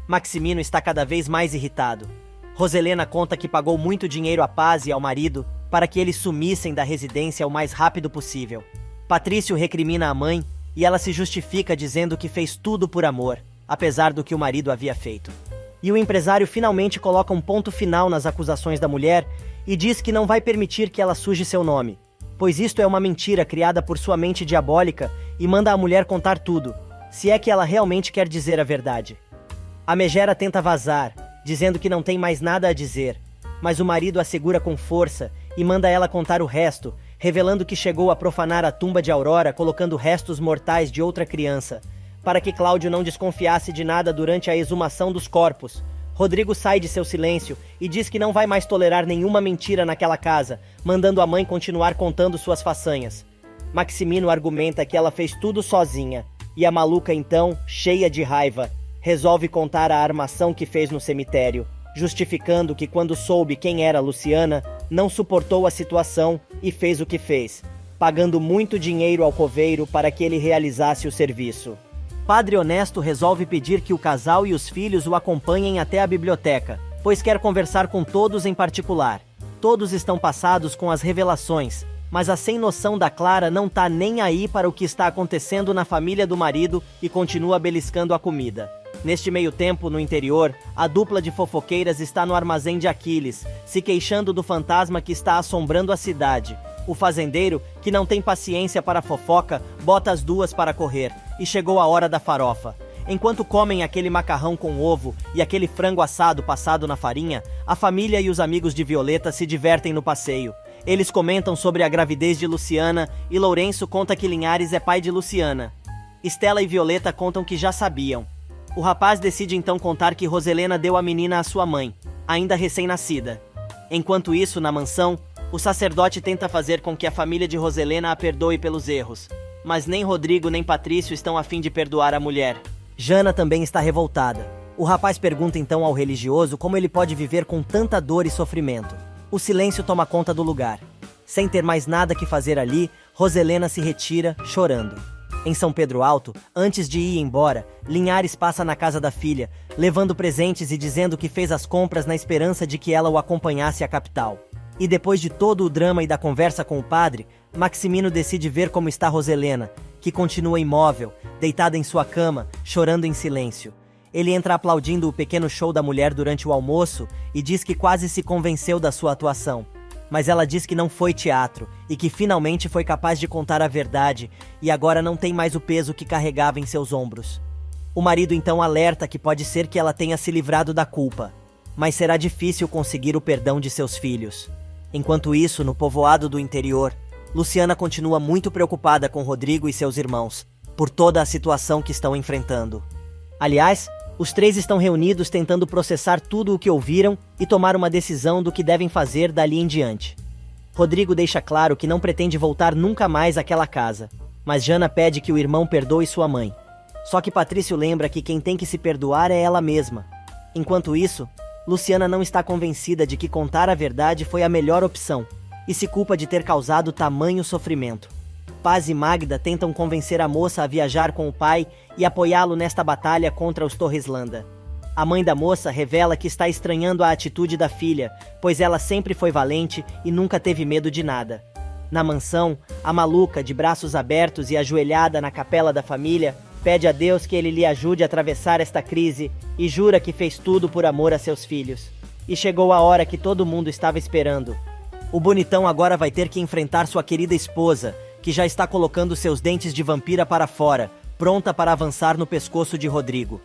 Maximino está cada vez mais irritado. Roselena conta que pagou muito dinheiro a Paz e ao marido para que eles sumissem da residência o mais rápido possível. Patrício recrimina a mãe e ela se justifica dizendo que fez tudo por amor, apesar do que o marido havia feito. E o empresário finalmente coloca um ponto final nas acusações da mulher e diz que não vai permitir que ela suje seu nome, pois isto é uma mentira criada por sua mente diabólica, e manda a mulher contar tudo, se é que ela realmente quer dizer a verdade. A megera tenta vazar, dizendo que não tem mais nada a dizer, mas o marido a segura com força e manda ela contar o resto, revelando que chegou a profanar a tumba de Aurora colocando restos mortais de outra criança, para que Cláudio não desconfiasse de nada durante a exumação dos corpos. Rodrigo sai de seu silêncio e diz que não vai mais tolerar nenhuma mentira naquela casa, mandando a mãe continuar contando suas façanhas. Maximino argumenta que ela fez tudo sozinha, e a maluca então, cheia de raiva, resolve contar a armação que fez no cemitério, justificando que quando soube quem era Luciana, não suportou a situação e fez o que fez, pagando muito dinheiro ao coveiro para que ele realizasse o serviço. Padre Honesto resolve pedir que o casal e os filhos o acompanhem até a biblioteca, pois quer conversar com todos em particular. Todos estão passados com as revelações, mas a sem noção da Clara não tá nem aí para o que está acontecendo na família do marido e continua beliscando a comida. Neste meio tempo, no interior, a dupla de fofoqueiras está no armazém de Aquiles, se queixando do fantasma que está assombrando a cidade. O fazendeiro, que não tem paciência para fofoca, bota as duas para correr, e chegou a hora da farofa. Enquanto comem aquele macarrão com ovo e aquele frango assado passado na farinha, a família e os amigos de Violeta se divertem no passeio. Eles comentam sobre a gravidez de Luciana e Lourenço conta que Linhares é pai de Luciana. Estela e Violeta contam que já sabiam. O rapaz decide então contar que Roselena deu a menina à sua mãe, ainda recém-nascida. Enquanto isso, na mansão, o sacerdote tenta fazer com que a família de Roselena a perdoe pelos erros, mas nem Rodrigo nem Patrício estão a fim de perdoar a mulher. Jana também está revoltada. O rapaz pergunta então ao religioso como ele pode viver com tanta dor e sofrimento. O silêncio toma conta do lugar. Sem ter mais nada que fazer ali, Roselena se retira, chorando. Em São Pedro Alto, antes de ir embora, Linhares passa na casa da filha, levando presentes e dizendo que fez as compras na esperança de que ela o acompanhasse à capital. E depois de todo o drama e da conversa com o padre, Maximino decide ver como está Roselena, que continua imóvel, deitada em sua cama, chorando em silêncio. Ele entra aplaudindo o pequeno show da mulher durante o almoço e diz que quase se convenceu da sua atuação. mas ela diz que não foi teatro e que finalmente foi capaz de contar a verdade e agora não tem mais o peso que carregava em seus ombros. O marido então alerta que pode ser que ela tenha se livrado da culpa, mas será difícil conseguir o perdão de seus filhos. Enquanto isso, no povoado do interior, Luciana continua muito preocupada com Rodrigo e seus irmãos, por toda a situação que estão enfrentando. Aliás, os três estão reunidos tentando processar tudo o que ouviram e tomar uma decisão do que devem fazer dali em diante. Rodrigo deixa claro que não pretende voltar nunca mais àquela casa, mas Jana pede que o irmão perdoe sua mãe. Só que Patrício lembra que quem tem que se perdoar é ela mesma. Enquanto isso, Luciana não está convencida de que contar a verdade foi a melhor opção e se culpa de ter causado tamanho sofrimento. Paz e Magda tentam convencer a moça a viajar com o pai e apoiá-lo nesta batalha contra os Torreslanda. A mãe da moça revela que está estranhando a atitude da filha, pois ela sempre foi valente e nunca teve medo de nada. Na mansão, a maluca, de braços abertos e ajoelhada na capela da família, pede a Deus que ele lhe ajude a atravessar esta crise e jura que fez tudo por amor a seus filhos. E chegou a hora que todo mundo estava esperando. O bonitão agora vai ter que enfrentar sua querida esposa, que já está colocando seus dentes de vampira para fora, pronta para avançar no pescoço de Rodrigo.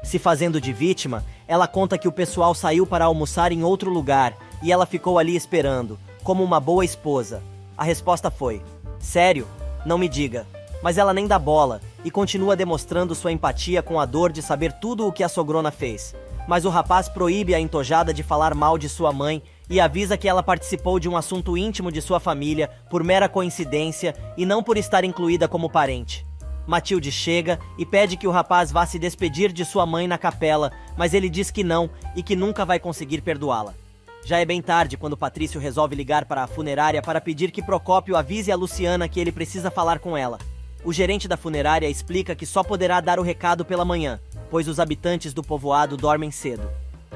Se fazendo de vítima, ela conta que o pessoal saiu para almoçar em outro lugar e ela ficou ali esperando, como uma boa esposa. A resposta foi: sério? Não me diga. Mas ela nem dá bola e continua demonstrando sua empatia com a dor de saber tudo o que a sogrona fez. Mas o rapaz proíbe a entojada de falar mal de sua mãe e avisa que ela participou de um assunto íntimo de sua família por mera coincidência e não por estar incluída como parente. Matilde chega e pede que o rapaz vá se despedir de sua mãe na capela, mas ele diz que não e que nunca vai conseguir perdoá-la. Já é bem tarde quando Patrício resolve ligar para a funerária para pedir que Procópio avise a Luciana que ele precisa falar com ela. O gerente da funerária explica que só poderá dar o recado pela manhã, pois os habitantes do povoado dormem cedo.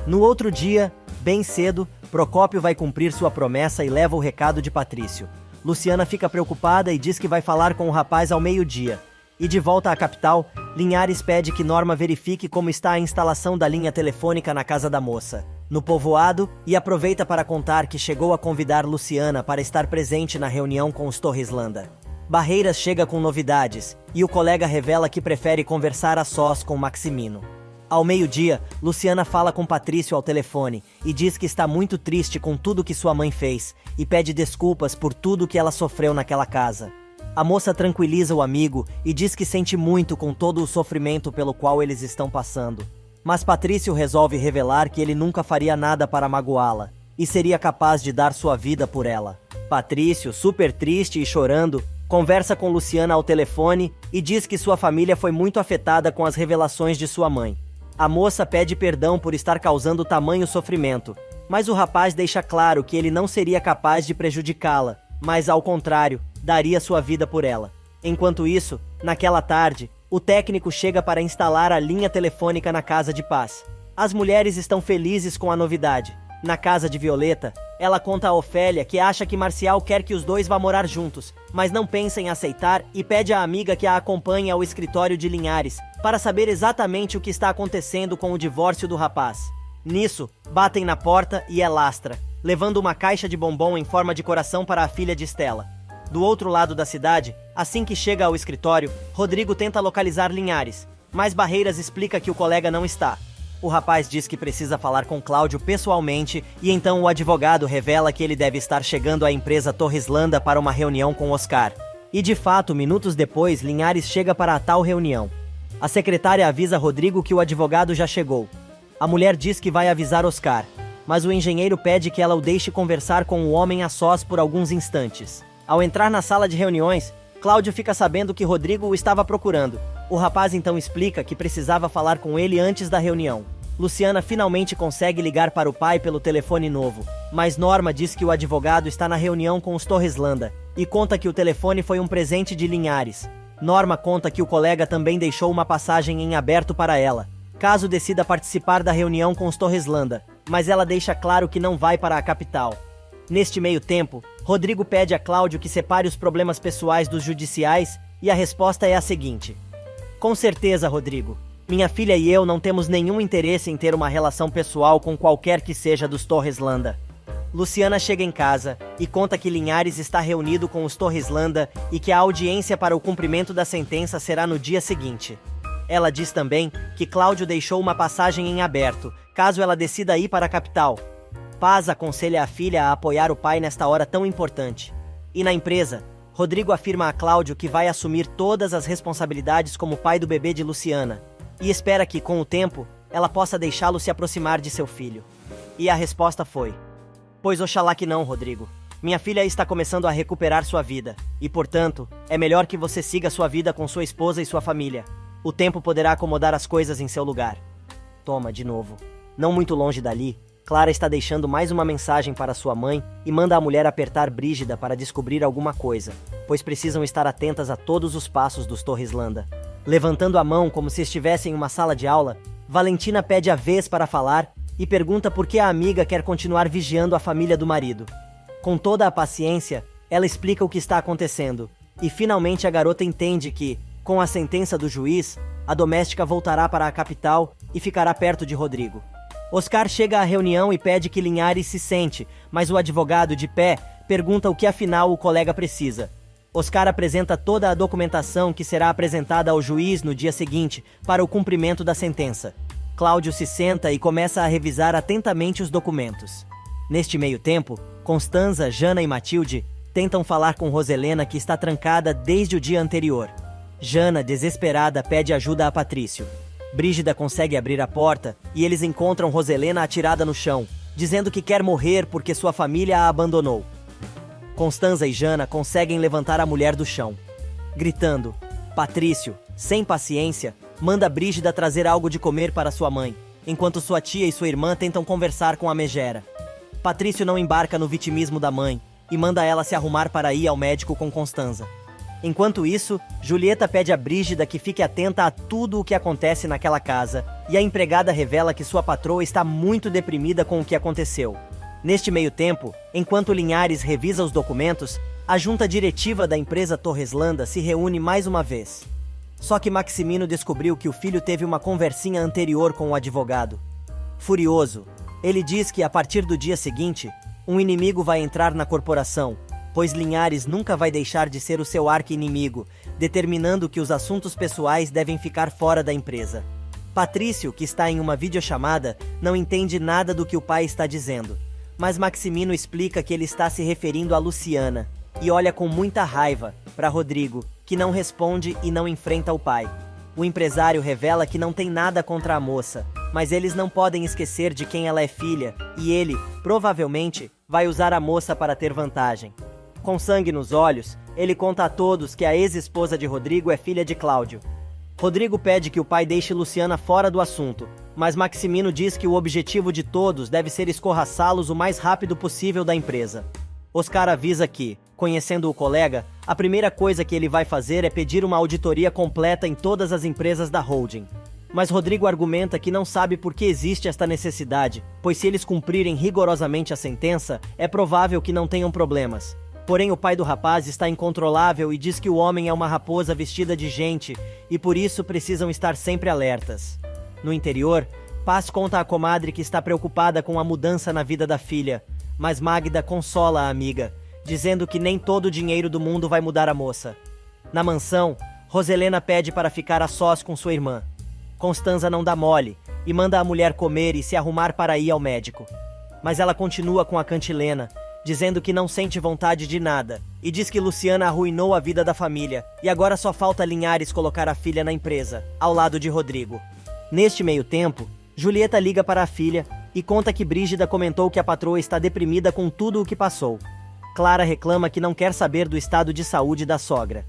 No outro dia, bem cedo, Procópio vai cumprir sua promessa e leva o recado de Patrício. Luciana fica preocupada e diz que vai falar com o rapaz ao meio-dia. E de volta à capital, Linhares pede que Norma verifique como está a instalação da linha telefônica na casa da moça, no povoado, e aproveita para contar que chegou a convidar Luciana para estar presente na reunião com os Torreslanda. Barreiras chega com novidades, e o colega revela que prefere conversar a sós com Maximino. Ao meio-dia, Luciana fala com Patrício ao telefone e diz que está muito triste com tudo que sua mãe fez e pede desculpas por tudo que ela sofreu naquela casa. A moça tranquiliza o amigo e diz que sente muito com todo o sofrimento pelo qual eles estão passando. Mas Patrício resolve revelar que ele nunca faria nada para magoá-la e seria capaz de dar sua vida por ela. Patrício, super triste e chorando, conversa com Luciana ao telefone e diz que sua família foi muito afetada com as revelações de sua mãe. A moça pede perdão por estar causando tamanho sofrimento, mas o rapaz deixa claro que ele não seria capaz de prejudicá-la, mas ao contrário, daria sua vida por ela. Enquanto isso, naquela tarde, o técnico chega para instalar a linha telefônica na casa de Paz. As mulheres estão felizes com a novidade. Na casa de Violeta, ela conta a Ofélia que acha que Marcial quer que os dois vá morar juntos, mas não pensa em aceitar e pede à amiga que a acompanhe ao escritório de Linhares, para saber exatamente o que está acontecendo com o divórcio do rapaz. Nisso, batem na porta e é Lastra, levando uma caixa de bombom em forma de coração para a filha de Estela. Do outro lado da cidade, assim que chega ao escritório, Rodrigo tenta localizar Linhares, mas Barreiras explica que o colega não está. O rapaz diz que precisa falar com Cláudio pessoalmente e então o advogado revela que ele deve estar chegando à empresa Torreslanda para uma reunião com Oscar. E de fato, minutos depois, Linhares chega para a tal reunião. A secretária avisa Rodrigo que o advogado já chegou. A mulher diz que vai avisar Oscar, mas o engenheiro pede que ela o deixe conversar com o homem a sós por alguns instantes. Ao entrar na sala de reuniões, Cláudio fica sabendo que Rodrigo o estava procurando. O rapaz então explica que precisava falar com ele antes da reunião. Luciana finalmente consegue ligar para o pai pelo telefone novo, mas Norma diz que o advogado está na reunião com os Torreslanda e conta que o telefone foi um presente de Linhares. Norma conta que o colega também deixou uma passagem em aberto para ela, caso decida participar da reunião com os Torreslanda, mas ela deixa claro que não vai para a capital. Neste meio tempo, Rodrigo pede a Cláudio que separe os problemas pessoais dos judiciais e a resposta é a seguinte: com certeza, Rodrigo. Minha filha e eu não temos nenhum interesse em ter uma relação pessoal com qualquer que seja dos Torreslanda. Luciana chega em casa e conta que Linhares está reunido com os Torreslanda e que a audiência para o cumprimento da sentença será no dia seguinte. Ela diz também que Cláudio deixou uma passagem em aberto, caso ela decida ir para a capital. Paz aconselha a filha a apoiar o pai nesta hora tão importante. E na empresa, Rodrigo afirma a Cláudio que vai assumir todas as responsabilidades como pai do bebê de Luciana, e espera que, com o tempo, ela possa deixá-lo se aproximar de seu filho. E a resposta foi: pois oxalá que não, Rodrigo. Minha filha está começando a recuperar sua vida, e portanto, é melhor que você siga sua vida com sua esposa e sua família. O tempo poderá acomodar as coisas em seu lugar. Toma, de novo. Não muito longe dali, Clara está deixando mais uma mensagem para sua mãe e manda a mulher apertar Brígida para descobrir alguma coisa, pois precisam estar atentas a todos os passos dos Torreslanda. Levantando a mão como se estivesse em uma sala de aula, Valentina pede a vez para falar e pergunta por que a amiga quer continuar vigiando a família do marido. Com toda a paciência, ela explica o que está acontecendo, e finalmente a garota entende que, com a sentença do juiz, a doméstica voltará para a capital e ficará perto de Rodrigo. Oscar chega à reunião e pede que Linhares se sente, mas o advogado, de pé, pergunta o que afinal o colega precisa. Oscar apresenta toda a documentação que será apresentada ao juiz no dia seguinte para o cumprimento da sentença. Cláudio se senta e começa a revisar atentamente os documentos. Neste meio tempo, Constanza, Jana e Matilde tentam falar com Roselena, que está trancada desde o dia anterior. Jana, desesperada, pede ajuda a Patrício. Brígida consegue abrir a porta e eles encontram Roselena atirada no chão, dizendo que quer morrer porque sua família a abandonou. Constanza e Jana conseguem levantar a mulher do chão. Gritando, Patrício, sem paciência, manda Brígida trazer algo de comer para sua mãe, enquanto sua tia e sua irmã tentam conversar com a megera. Patrício não embarca no vitimismo da mãe e manda ela se arrumar para ir ao médico com Constanza. Enquanto isso, Julieta pede a Brígida que fique atenta a tudo o que acontece naquela casa, e a empregada revela que sua patroa está muito deprimida com o que aconteceu. Neste meio tempo, enquanto Linhares revisa os documentos, a junta diretiva da empresa Torreslanda se reúne mais uma vez. Só que Maximino descobriu que o filho teve uma conversinha anterior com o advogado. Furioso, ele diz que a partir do dia seguinte, um inimigo vai entrar na corporação, pois Linhares nunca vai deixar de ser o seu arqui-inimigo, determinando que os assuntos pessoais devem ficar fora da empresa. Patrício, que está em uma videochamada, não entende nada do que o pai está dizendo, mas Maximino explica que ele está se referindo a Luciana, e olha com muita raiva para Rodrigo, que não responde e não enfrenta o pai. O empresário revela que não tem nada contra a moça, mas eles não podem esquecer de quem ela é filha, e ele, provavelmente, vai usar a moça para ter vantagem. Com sangue nos olhos, ele conta a todos que a ex-esposa de Rodrigo é filha de Cláudio. Rodrigo pede que o pai deixe Luciana fora do assunto, mas Maximino diz que o objetivo de todos deve ser escorraçá-los o mais rápido possível da empresa. Oscar avisa que, conhecendo o colega, a primeira coisa que ele vai fazer é pedir uma auditoria completa em todas as empresas da holding. Mas Rodrigo argumenta que não sabe por que existe esta necessidade, pois se eles cumprirem rigorosamente a sentença, é provável que não tenham problemas. Porém, o pai do rapaz está incontrolável e diz que o homem é uma raposa vestida de gente e por isso precisam estar sempre alertas. No interior, Paz conta à comadre que está preocupada com a mudança na vida da filha, mas Magda consola a amiga, dizendo que nem todo o dinheiro do mundo vai mudar a moça. Na mansão, Roselena pede para ficar a sós com sua irmã. Constanza não dá mole e manda a mulher comer e se arrumar para ir ao médico. Mas ela continua com a cantilena, dizendo que não sente vontade de nada, e diz que Luciana arruinou a vida da família, e agora só falta Linhares colocar a filha na empresa, ao lado de Rodrigo. Neste meio tempo, Julieta liga para a filha e conta que Brígida comentou que a patroa está deprimida com tudo o que passou. Clara reclama que não quer saber do estado de saúde da sogra.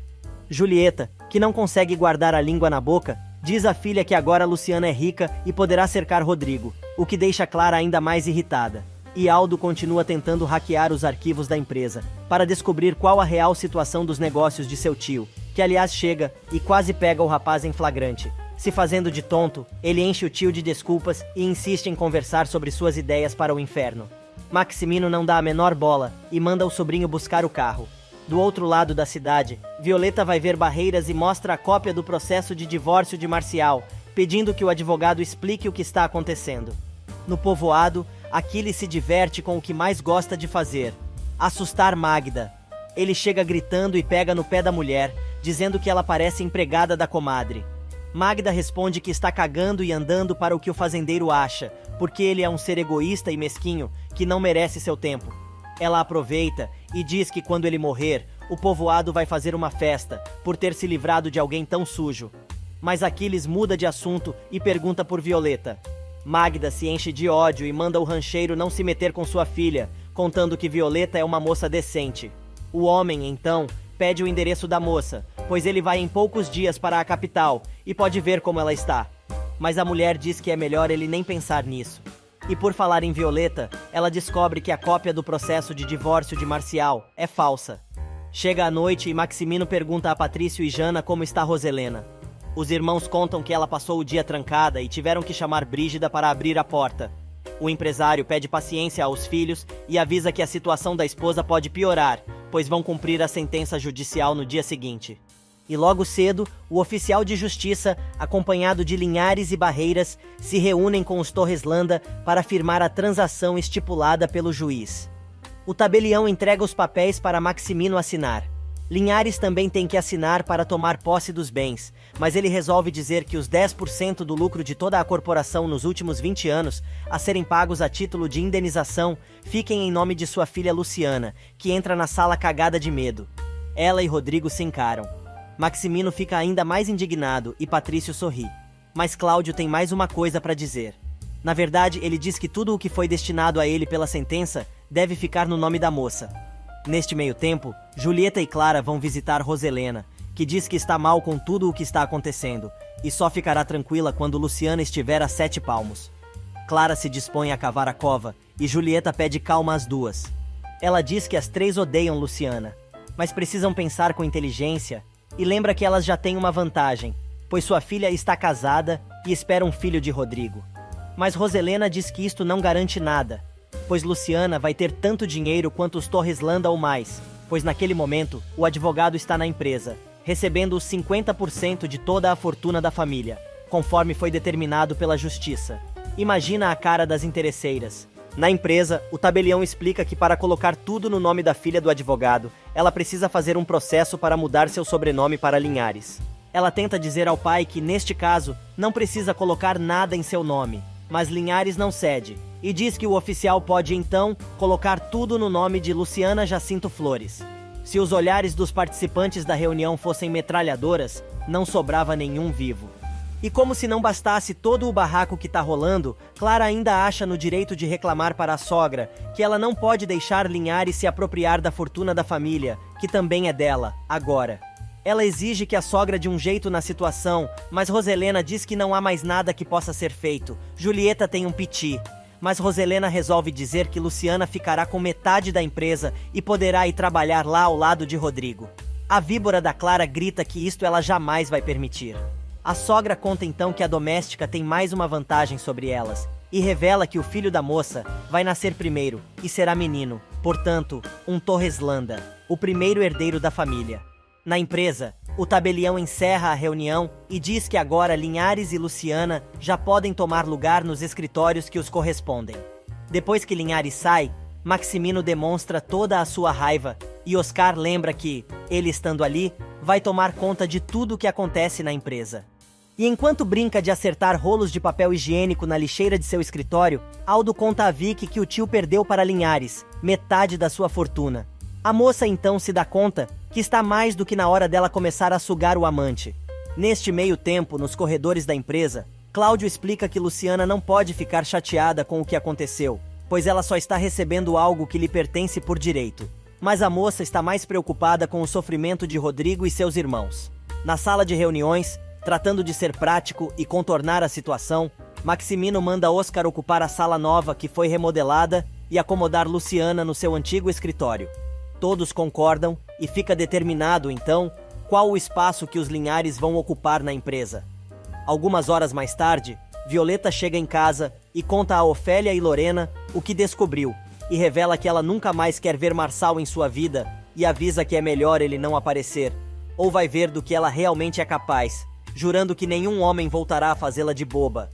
Julieta, que não consegue guardar a língua na boca, diz à filha que agora Luciana é rica e poderá cercar Rodrigo, o que deixa Clara ainda mais irritada. E Aldo continua tentando hackear os arquivos da empresa, para descobrir qual a real situação dos negócios de seu tio, que aliás chega e quase pega o rapaz em flagrante. Se fazendo de tonto, ele enche o tio de desculpas e insiste em conversar sobre suas ideias para o inferno. Maximino não dá a menor bola e manda o sobrinho buscar o carro. Do outro lado da cidade, Violeta vai ver Barreiras e mostra a cópia do processo de divórcio de Marcial, pedindo que o advogado explique o que está acontecendo. No povoado, Aquiles se diverte com o que mais gosta de fazer: assustar Magda. Ele chega gritando e pega no pé da mulher, dizendo que ela parece empregada da comadre. Magda responde que está cagando e andando para o que o fazendeiro acha, porque ele é um ser egoísta e mesquinho que não merece seu tempo. Ela aproveita e diz que quando ele morrer, o povoado vai fazer uma festa por ter se livrado de alguém tão sujo. Mas Aquiles muda de assunto e pergunta por Violeta. Magda se enche de ódio e manda o rancheiro não se meter com sua filha, contando que Violeta é uma moça decente. O homem, então, pede o endereço da moça, pois ele vai em poucos dias para a capital e pode ver como ela está. Mas a mulher diz que é melhor ele nem pensar nisso. E por falar em Violeta, ela descobre que a cópia do processo de divórcio de Marcial é falsa. Chega a noite e Maximino pergunta a Patrício e Jana como está Roselena. Os irmãos contam que ela passou o dia trancada e tiveram que chamar Brígida para abrir a porta. O empresário pede paciência aos filhos e avisa que a situação da esposa pode piorar, pois vão cumprir a sentença judicial no dia seguinte. E logo cedo, o oficial de justiça, acompanhado de Linhares e Barreiras, se reúnem com os Torreslanda para firmar a transação estipulada pelo juiz. O tabelião entrega os papéis para Maximino assinar. Linhares também tem que assinar para tomar posse dos bens, mas ele resolve dizer que os 10% do lucro de toda a corporação nos últimos 20 anos, a serem pagos a título de indenização, fiquem em nome de sua filha Luciana, que entra na sala cagada de medo. Ela e Rodrigo se encaram. Maximino fica ainda mais indignado e Patrício sorri. Mas Cláudio tem mais uma coisa para dizer. Na verdade, ele diz que tudo o que foi destinado a ele pela sentença deve ficar no nome da moça. Neste meio tempo, Julieta e Clara vão visitar Roselena, que diz que está mal com tudo o que está acontecendo, e só ficará tranquila quando Luciana estiver a 7 palmos. Clara se dispõe a cavar a cova, e Julieta pede calma às duas. Ela diz que as 3 odeiam Luciana, mas precisam pensar com inteligência, e lembra que elas já têm uma vantagem, pois sua filha está casada e espera um filho de Rodrigo. Mas Roselena diz que isto não garante nada, pois Luciana vai ter tanto dinheiro quanto os Torreslanda ou mais, pois naquele momento o advogado está na empresa, recebendo os 50% de toda a fortuna da família, conforme foi determinado pela justiça. Imagina a cara das interesseiras. Na empresa, o tabelião explica que para colocar tudo no nome da filha do advogado, ela precisa fazer um processo para mudar seu sobrenome para Linhares. Ela tenta dizer ao pai que, neste caso, não precisa colocar nada em seu nome, mas Linhares não cede, e diz que o oficial pode então colocar tudo no nome de Luciana Jacinto Flores. Se os olhares dos participantes da reunião fossem metralhadoras, não sobrava nenhum vivo. E como se não bastasse todo o barraco que tá rolando, Clara ainda acha no direito de reclamar para a sogra que ela não pode deixar Linhares se apropriar da fortuna da família, que também é dela, agora. Ela exige que a sogra dê um jeito na situação, mas Roselena diz que não há mais nada que possa ser feito. Julieta tem um piti. Mas Roselena resolve dizer que Luciana ficará com metade da empresa e poderá ir trabalhar lá ao lado de Rodrigo. A víbora da Clara grita que isto ela jamais vai permitir. A sogra conta então que a doméstica tem mais uma vantagem sobre elas, e revela que o filho da moça vai nascer primeiro, e será menino, portanto, um Torreslanda, o primeiro herdeiro da família. Na empresa, o tabelião encerra a reunião e diz que agora Linhares e Luciana já podem tomar lugar nos escritórios que os correspondem. Depois que Linhares sai, Maximino demonstra toda a sua raiva e Oscar lembra que, ele estando ali, vai tomar conta de tudo o que acontece na empresa. E enquanto brinca de acertar rolos de papel higiênico na lixeira de seu escritório, Aldo conta a Vicky que o tio perdeu para Linhares metade da sua fortuna. A moça então se dá conta que está mais do que na hora dela começar a sugar o amante. Neste meio tempo, nos corredores da empresa, Cláudio explica que Luciana não pode ficar chateada com o que aconteceu, pois ela só está recebendo algo que lhe pertence por direito. Mas a moça está mais preocupada com o sofrimento de Rodrigo e seus irmãos. Na sala de reuniões, tratando de ser prático e contornar a situação, Maximino manda Oscar ocupar a sala nova que foi remodelada e acomodar Luciana no seu antigo escritório. Todos concordam e fica determinado, então, qual o espaço que os Linhares vão ocupar na empresa. Algumas horas mais tarde, Violeta chega em casa e conta a Ofélia e Lorena o que descobriu, e revela que ela nunca mais quer ver Marçal em sua vida e avisa que é melhor ele não aparecer, ou vai ver do que ela realmente é capaz, jurando que nenhum homem voltará a fazê-la de boba.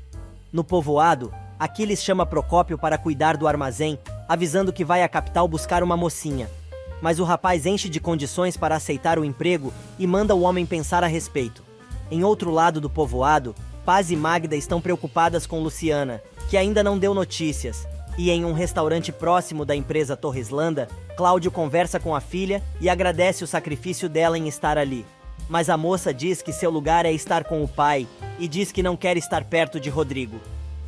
No povoado, Aquiles chama Procópio para cuidar do armazém, avisando que vai à capital buscar uma mocinha. Mas o rapaz enche de condições para aceitar o emprego e manda o homem pensar a respeito. Em outro lado do povoado, Paz e Magda estão preocupadas com Luciana, que ainda não deu notícias, e em um restaurante próximo da empresa Torreslanda, Cláudio conversa com a filha e agradece o sacrifício dela em estar ali. Mas a moça diz que seu lugar é estar com o pai e diz que não quer estar perto de Rodrigo.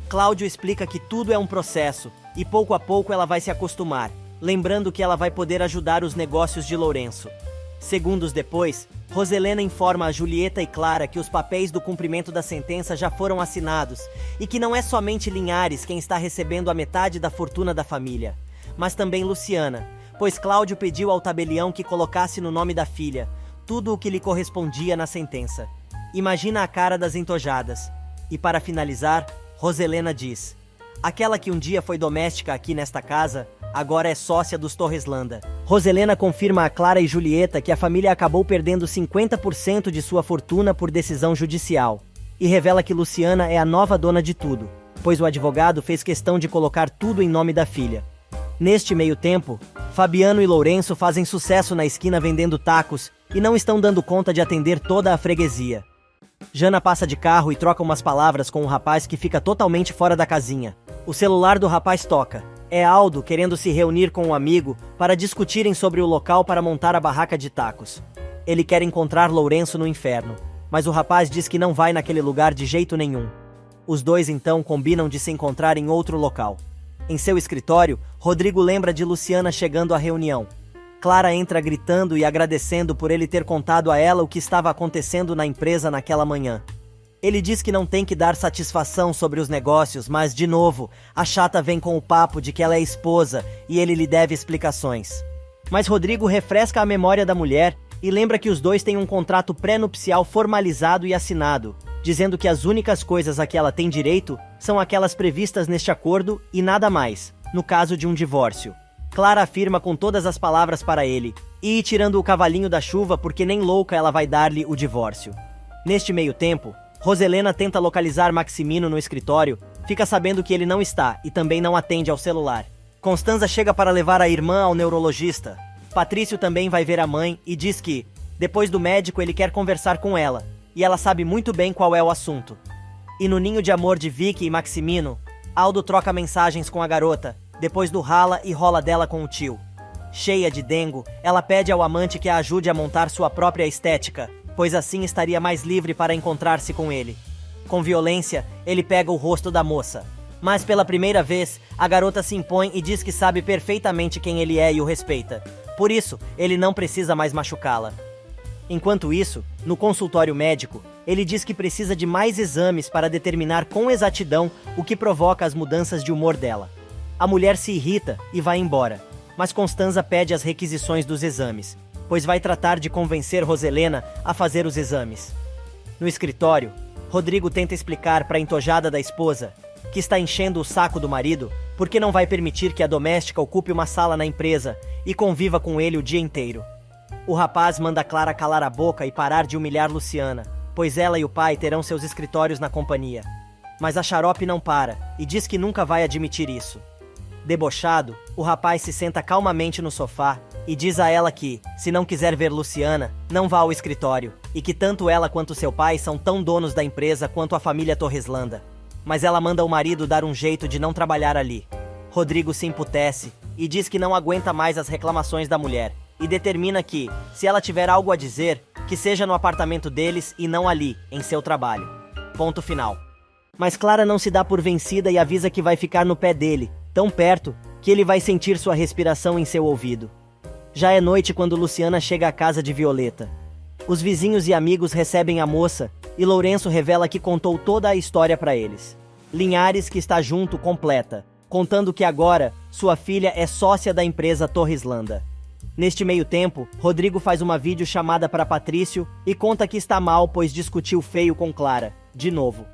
Cláudio explica que tudo é um processo e pouco a pouco ela vai se acostumar, lembrando que ela vai poder ajudar os negócios de Lourenço. Segundos depois, Roselena informa a Julieta e Clara que os papéis do cumprimento da sentença já foram assinados e que não é somente Linhares quem está recebendo a metade da fortuna da família, mas também Luciana, pois Cláudio pediu ao tabelião que colocasse no nome da filha tudo o que lhe correspondia na sentença. Imagina a cara das entojadas. E para finalizar, Roselena diz: aquela que um dia foi doméstica aqui nesta casa, agora é sócia dos Torreslanda. Roselena confirma a Clara e Julieta que a família acabou perdendo 50% de sua fortuna por decisão judicial. E revela que Luciana é a nova dona de tudo, pois o advogado fez questão de colocar tudo em nome da filha. Neste meio tempo, Fabiano e Lourenço fazem sucesso na esquina vendendo tacos e não estão dando conta de atender toda a freguesia. Jana passa de carro e troca umas palavras com um rapaz que fica totalmente fora da casinha. O celular do rapaz toca. É Aldo querendo se reunir com um amigo para discutirem sobre o local para montar a barraca de tacos. Ele quer encontrar Lourenço no inferno, mas o rapaz diz que não vai naquele lugar de jeito nenhum. Os dois então combinam de se encontrar em outro local. Em seu escritório, Rodrigo lembra de Luciana chegando à reunião. Clara entra gritando e agradecendo por ele ter contado a ela o que estava acontecendo na empresa naquela manhã. Ele diz que não tem que dar satisfação sobre os negócios, mas, de novo, a chata vem com o papo de que ela é esposa e ele lhe deve explicações. Mas Rodrigo refresca a memória da mulher e lembra que os dois têm um contrato pré-nupcial formalizado e assinado, dizendo que as únicas coisas a que ela tem direito são aquelas previstas neste acordo e nada mais, no caso de um divórcio. Clara afirma com todas as palavras para ele, e tirando o cavalinho da chuva porque nem louca ela vai dar-lhe o divórcio. Neste meio tempo, Roselena tenta localizar Maximino no escritório, fica sabendo que ele não está e também não atende ao celular. Constanza chega para levar a irmã ao neurologista. Patrício também vai ver a mãe e diz que, depois do médico, ele quer conversar com ela, e ela sabe muito bem qual é o assunto. E no ninho de amor de Vicky e Maximino, Aldo troca mensagens com a garota, depois do rala e rola dela com o tio. Cheia de dengo, ela pede ao amante que a ajude a montar sua própria estética, pois assim estaria mais livre para encontrar-se com ele. Com violência, ele pega o rosto da moça. Mas pela primeira vez, a garota se impõe e diz que sabe perfeitamente quem ele é e o respeita. Por isso, ele não precisa mais machucá-la. Enquanto isso, no consultório médico, ele diz que precisa de mais exames para determinar com exatidão o que provoca as mudanças de humor dela. A mulher se irrita e vai embora, mas Constanza pede as requisições dos exames, pois vai tratar de convencer Roselena a fazer os exames. No escritório, Rodrigo tenta explicar para a entojada da esposa, que está enchendo o saco do marido, porque não vai permitir que a doméstica ocupe uma sala na empresa e conviva com ele o dia inteiro. O rapaz manda Clara calar a boca e parar de humilhar Luciana, pois ela e o pai terão seus escritórios na companhia. Mas a xarope não para e diz que nunca vai admitir isso. Debochado, o rapaz se senta calmamente no sofá e diz a ela que, se não quiser ver Luciana, não vá ao escritório, e que tanto ela quanto seu pai são tão donos da empresa quanto a família Torreslanda. Mas ela manda o marido dar um jeito de não trabalhar ali. Rodrigo se emputece e diz que não aguenta mais as reclamações da mulher, e determina que, se ela tiver algo a dizer, que seja no apartamento deles e não ali, em seu trabalho. Ponto final. Mas Clara não se dá por vencida e avisa que vai ficar no pé dele, tão perto que ele vai sentir sua respiração em seu ouvido. Já é noite quando Luciana chega à casa de Violeta. Os vizinhos e amigos recebem a moça e Lourenço revela que contou toda a história para eles. Linhares, que está junto, completa, contando que agora sua filha é sócia da empresa Torreslanda. Neste meio tempo, Rodrigo faz uma videochamada para Patrício e conta que está mal pois discutiu feio com Clara, de novo.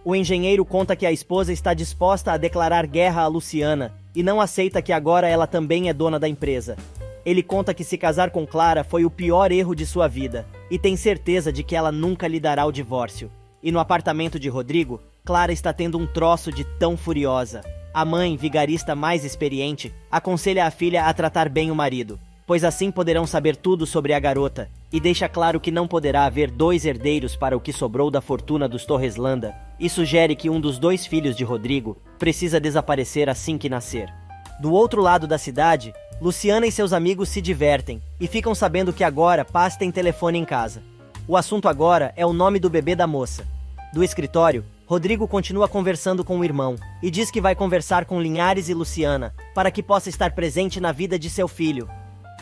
O engenheiro conta que a esposa está disposta a declarar guerra a Luciana e não aceita que agora ela também é dona da empresa. Ele conta que se casar com Clara foi o pior erro de sua vida e tem certeza de que ela nunca lhe dará o divórcio. E no apartamento de Rodrigo, Clara está tendo um troço de tão furiosa. A mãe, vigarista mais experiente, aconselha a filha a tratar bem o marido, pois assim poderão saber tudo sobre a garota, e deixa claro que não poderá haver 2 herdeiros para o que sobrou da fortuna dos Torreslanda, e sugere que um dos 2 filhos de Rodrigo precisa desaparecer assim que nascer. Do outro lado da cidade, Luciana e seus amigos se divertem, e ficam sabendo que agora Paz tem telefone em casa. O assunto agora é o nome do bebê da moça. Do escritório, Rodrigo continua conversando com o irmão, e diz que vai conversar com Linhares e Luciana, para que possa estar presente na vida de seu filho.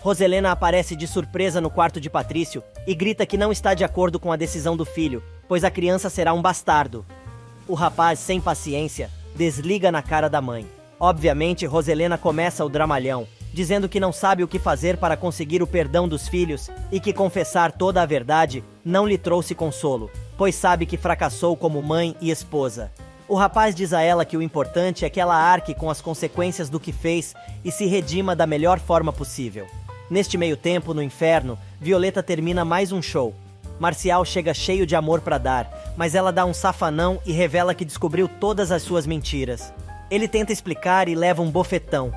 Roselena aparece de surpresa no quarto de Patrício e grita que não está de acordo com a decisão do filho, pois a criança será um bastardo. O rapaz, sem paciência, desliga na cara da mãe. Obviamente, Roselena começa o dramalhão, dizendo que não sabe o que fazer para conseguir o perdão dos filhos e que confessar toda a verdade não lhe trouxe consolo, pois sabe que fracassou como mãe e esposa. O rapaz diz a ela que o importante é que ela arque com as consequências do que fez e se redima da melhor forma possível. Neste meio tempo, no inferno, Violeta termina mais um show. Marcial chega cheio de amor para dar, mas ela dá um safanão e revela que descobriu todas as suas mentiras. Ele tenta explicar e leva um bofetão.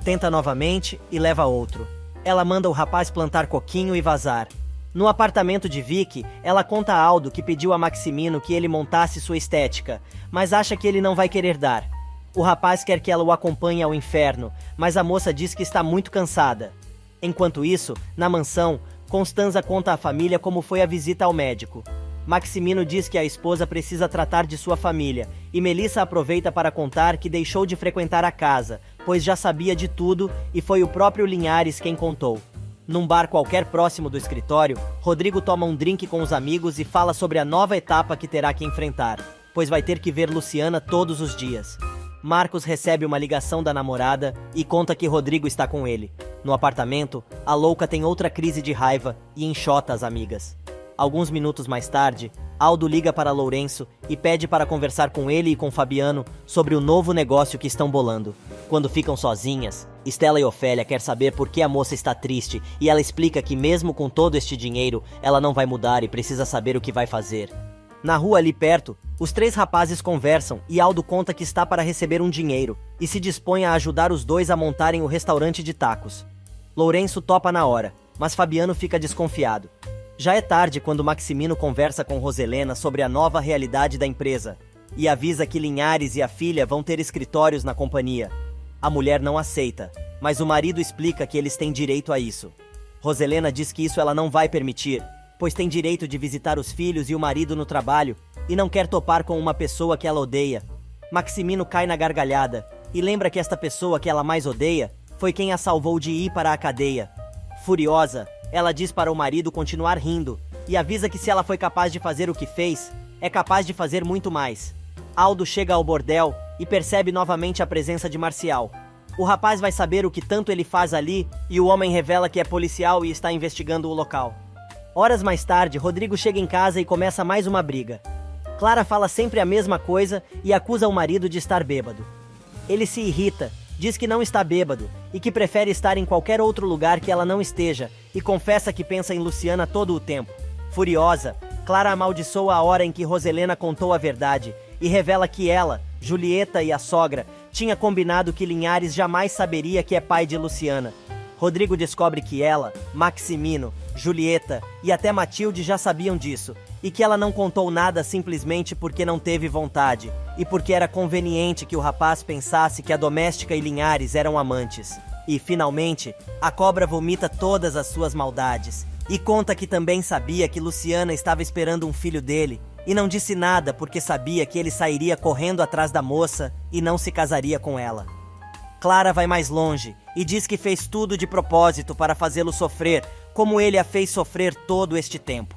Tenta novamente e leva outro. Ela manda o rapaz plantar coquinho e vazar. No apartamento de Vicky, ela conta a Aldo que pediu a Maximino que ele montasse sua estética, mas acha que ele não vai querer dar. O rapaz quer que ela o acompanhe ao inferno, mas a moça diz que está muito cansada. Enquanto isso, na mansão, Constanza conta à família como foi a visita ao médico. Maximino diz que a esposa precisa tratar de sua família, e Melissa aproveita para contar que deixou de frequentar a casa, pois já sabia de tudo e foi o próprio Linhares quem contou. Num bar qualquer próximo do escritório, Rodrigo toma um drink com os amigos e fala sobre a nova etapa que terá que enfrentar, pois vai ter que ver Luciana todos os dias. Marcos recebe uma ligação da namorada e conta que Rodrigo está com ele. No apartamento, a louca tem outra crise de raiva e enxota as amigas. Alguns minutos mais tarde, Aldo liga para Lourenço e pede para conversar com ele e com Fabiano sobre o novo negócio que estão bolando. Quando ficam sozinhas, Estela e Ofélia quer saber por que a moça está triste e ela explica que mesmo com todo este dinheiro, ela não vai mudar e precisa saber o que vai fazer. Na rua ali perto, os 3 rapazes conversam e Aldo conta que está para receber um dinheiro e se dispõe a ajudar os 2 a montarem o restaurante de tacos. Lourenço topa na hora, mas Fabiano fica desconfiado. Já é tarde quando Maximino conversa com Roselena sobre a nova realidade da empresa e avisa que Linhares e a filha vão ter escritórios na companhia. A mulher não aceita, mas o marido explica que eles têm direito a isso. Roselena diz que isso ela não vai permitir, pois tem direito de visitar os filhos e o marido no trabalho e não quer topar com uma pessoa que ela odeia. Maximino cai na gargalhada e lembra que esta pessoa que ela mais odeia foi quem a salvou de ir para a cadeia. Furiosa, ela diz para o marido continuar rindo e avisa que se ela foi capaz de fazer o que fez, é capaz de fazer muito mais. Aldo chega ao bordel e percebe novamente a presença de Marcial. O rapaz vai saber o que tanto ele faz ali e o homem revela que é policial e está investigando o local. Horas mais tarde, Rodrigo chega em casa e começa mais uma briga. Clara fala sempre a mesma coisa e acusa o marido de estar bêbado. Ele se irrita, diz que não está bêbado e que prefere estar em qualquer outro lugar que ela não esteja e confessa que pensa em Luciana todo o tempo. Furiosa, Clara amaldiçoa a hora em que Roselena contou a verdade e revela que ela, Julieta e a sogra tinha combinado que Linhares jamais saberia que é pai de Luciana. Rodrigo descobre que ela, Maximino, Julieta e até Matilde já sabiam disso e que ela não contou nada simplesmente porque não teve vontade e porque era conveniente que o rapaz pensasse que a doméstica e Linhares eram amantes. E, finalmente, a cobra vomita todas as suas maldades e conta que também sabia que Luciana estava esperando um filho dele e não disse nada porque sabia que ele sairia correndo atrás da moça e não se casaria com ela. Clara vai mais longe e diz que fez tudo de propósito para fazê-lo sofrer, como ele a fez sofrer todo este tempo.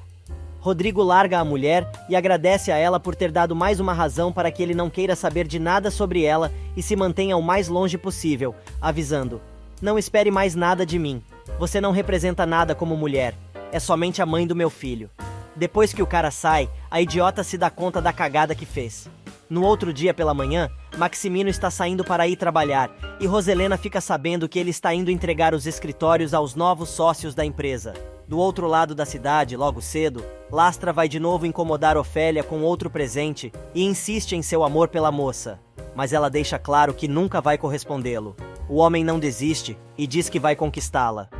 Rodrigo larga a mulher e agradece a ela por ter dado mais uma razão para que ele não queira saber de nada sobre ela e se mantenha o mais longe possível, avisando: "Não espere mais nada de mim. Você não representa nada como mulher. É somente a mãe do meu filho." Depois que o cara sai, a idiota se dá conta da cagada que fez. No outro dia pela manhã, Maximino está saindo para ir trabalhar e Roselena fica sabendo que ele está indo entregar os escritórios aos novos sócios da empresa. Do outro lado da cidade, logo cedo, Lastra vai de novo incomodar Ofélia com outro presente e insiste em seu amor pela moça. Mas ela deixa claro que nunca vai correspondê-lo. O homem não desiste e diz que vai conquistá-la.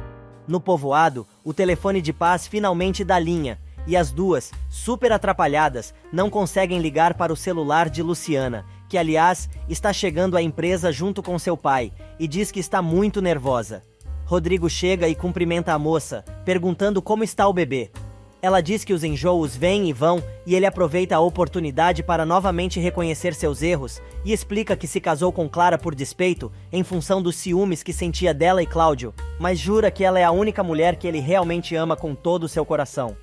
No povoado, o telefone de Paz finalmente dá linha e as duas, super atrapalhadas, não conseguem ligar para o celular de Luciana, que aliás está chegando à empresa junto com seu pai e diz que está muito nervosa. Rodrigo chega e cumprimenta a moça, perguntando como está o bebê. Ela diz que os enjoos vêm e vão e ele aproveita a oportunidade para novamente reconhecer seus erros e explica que se casou com Clara por despeito em função dos ciúmes que sentia dela e Cláudio, mas jura que ela é a única mulher que ele realmente ama com todo o seu coração.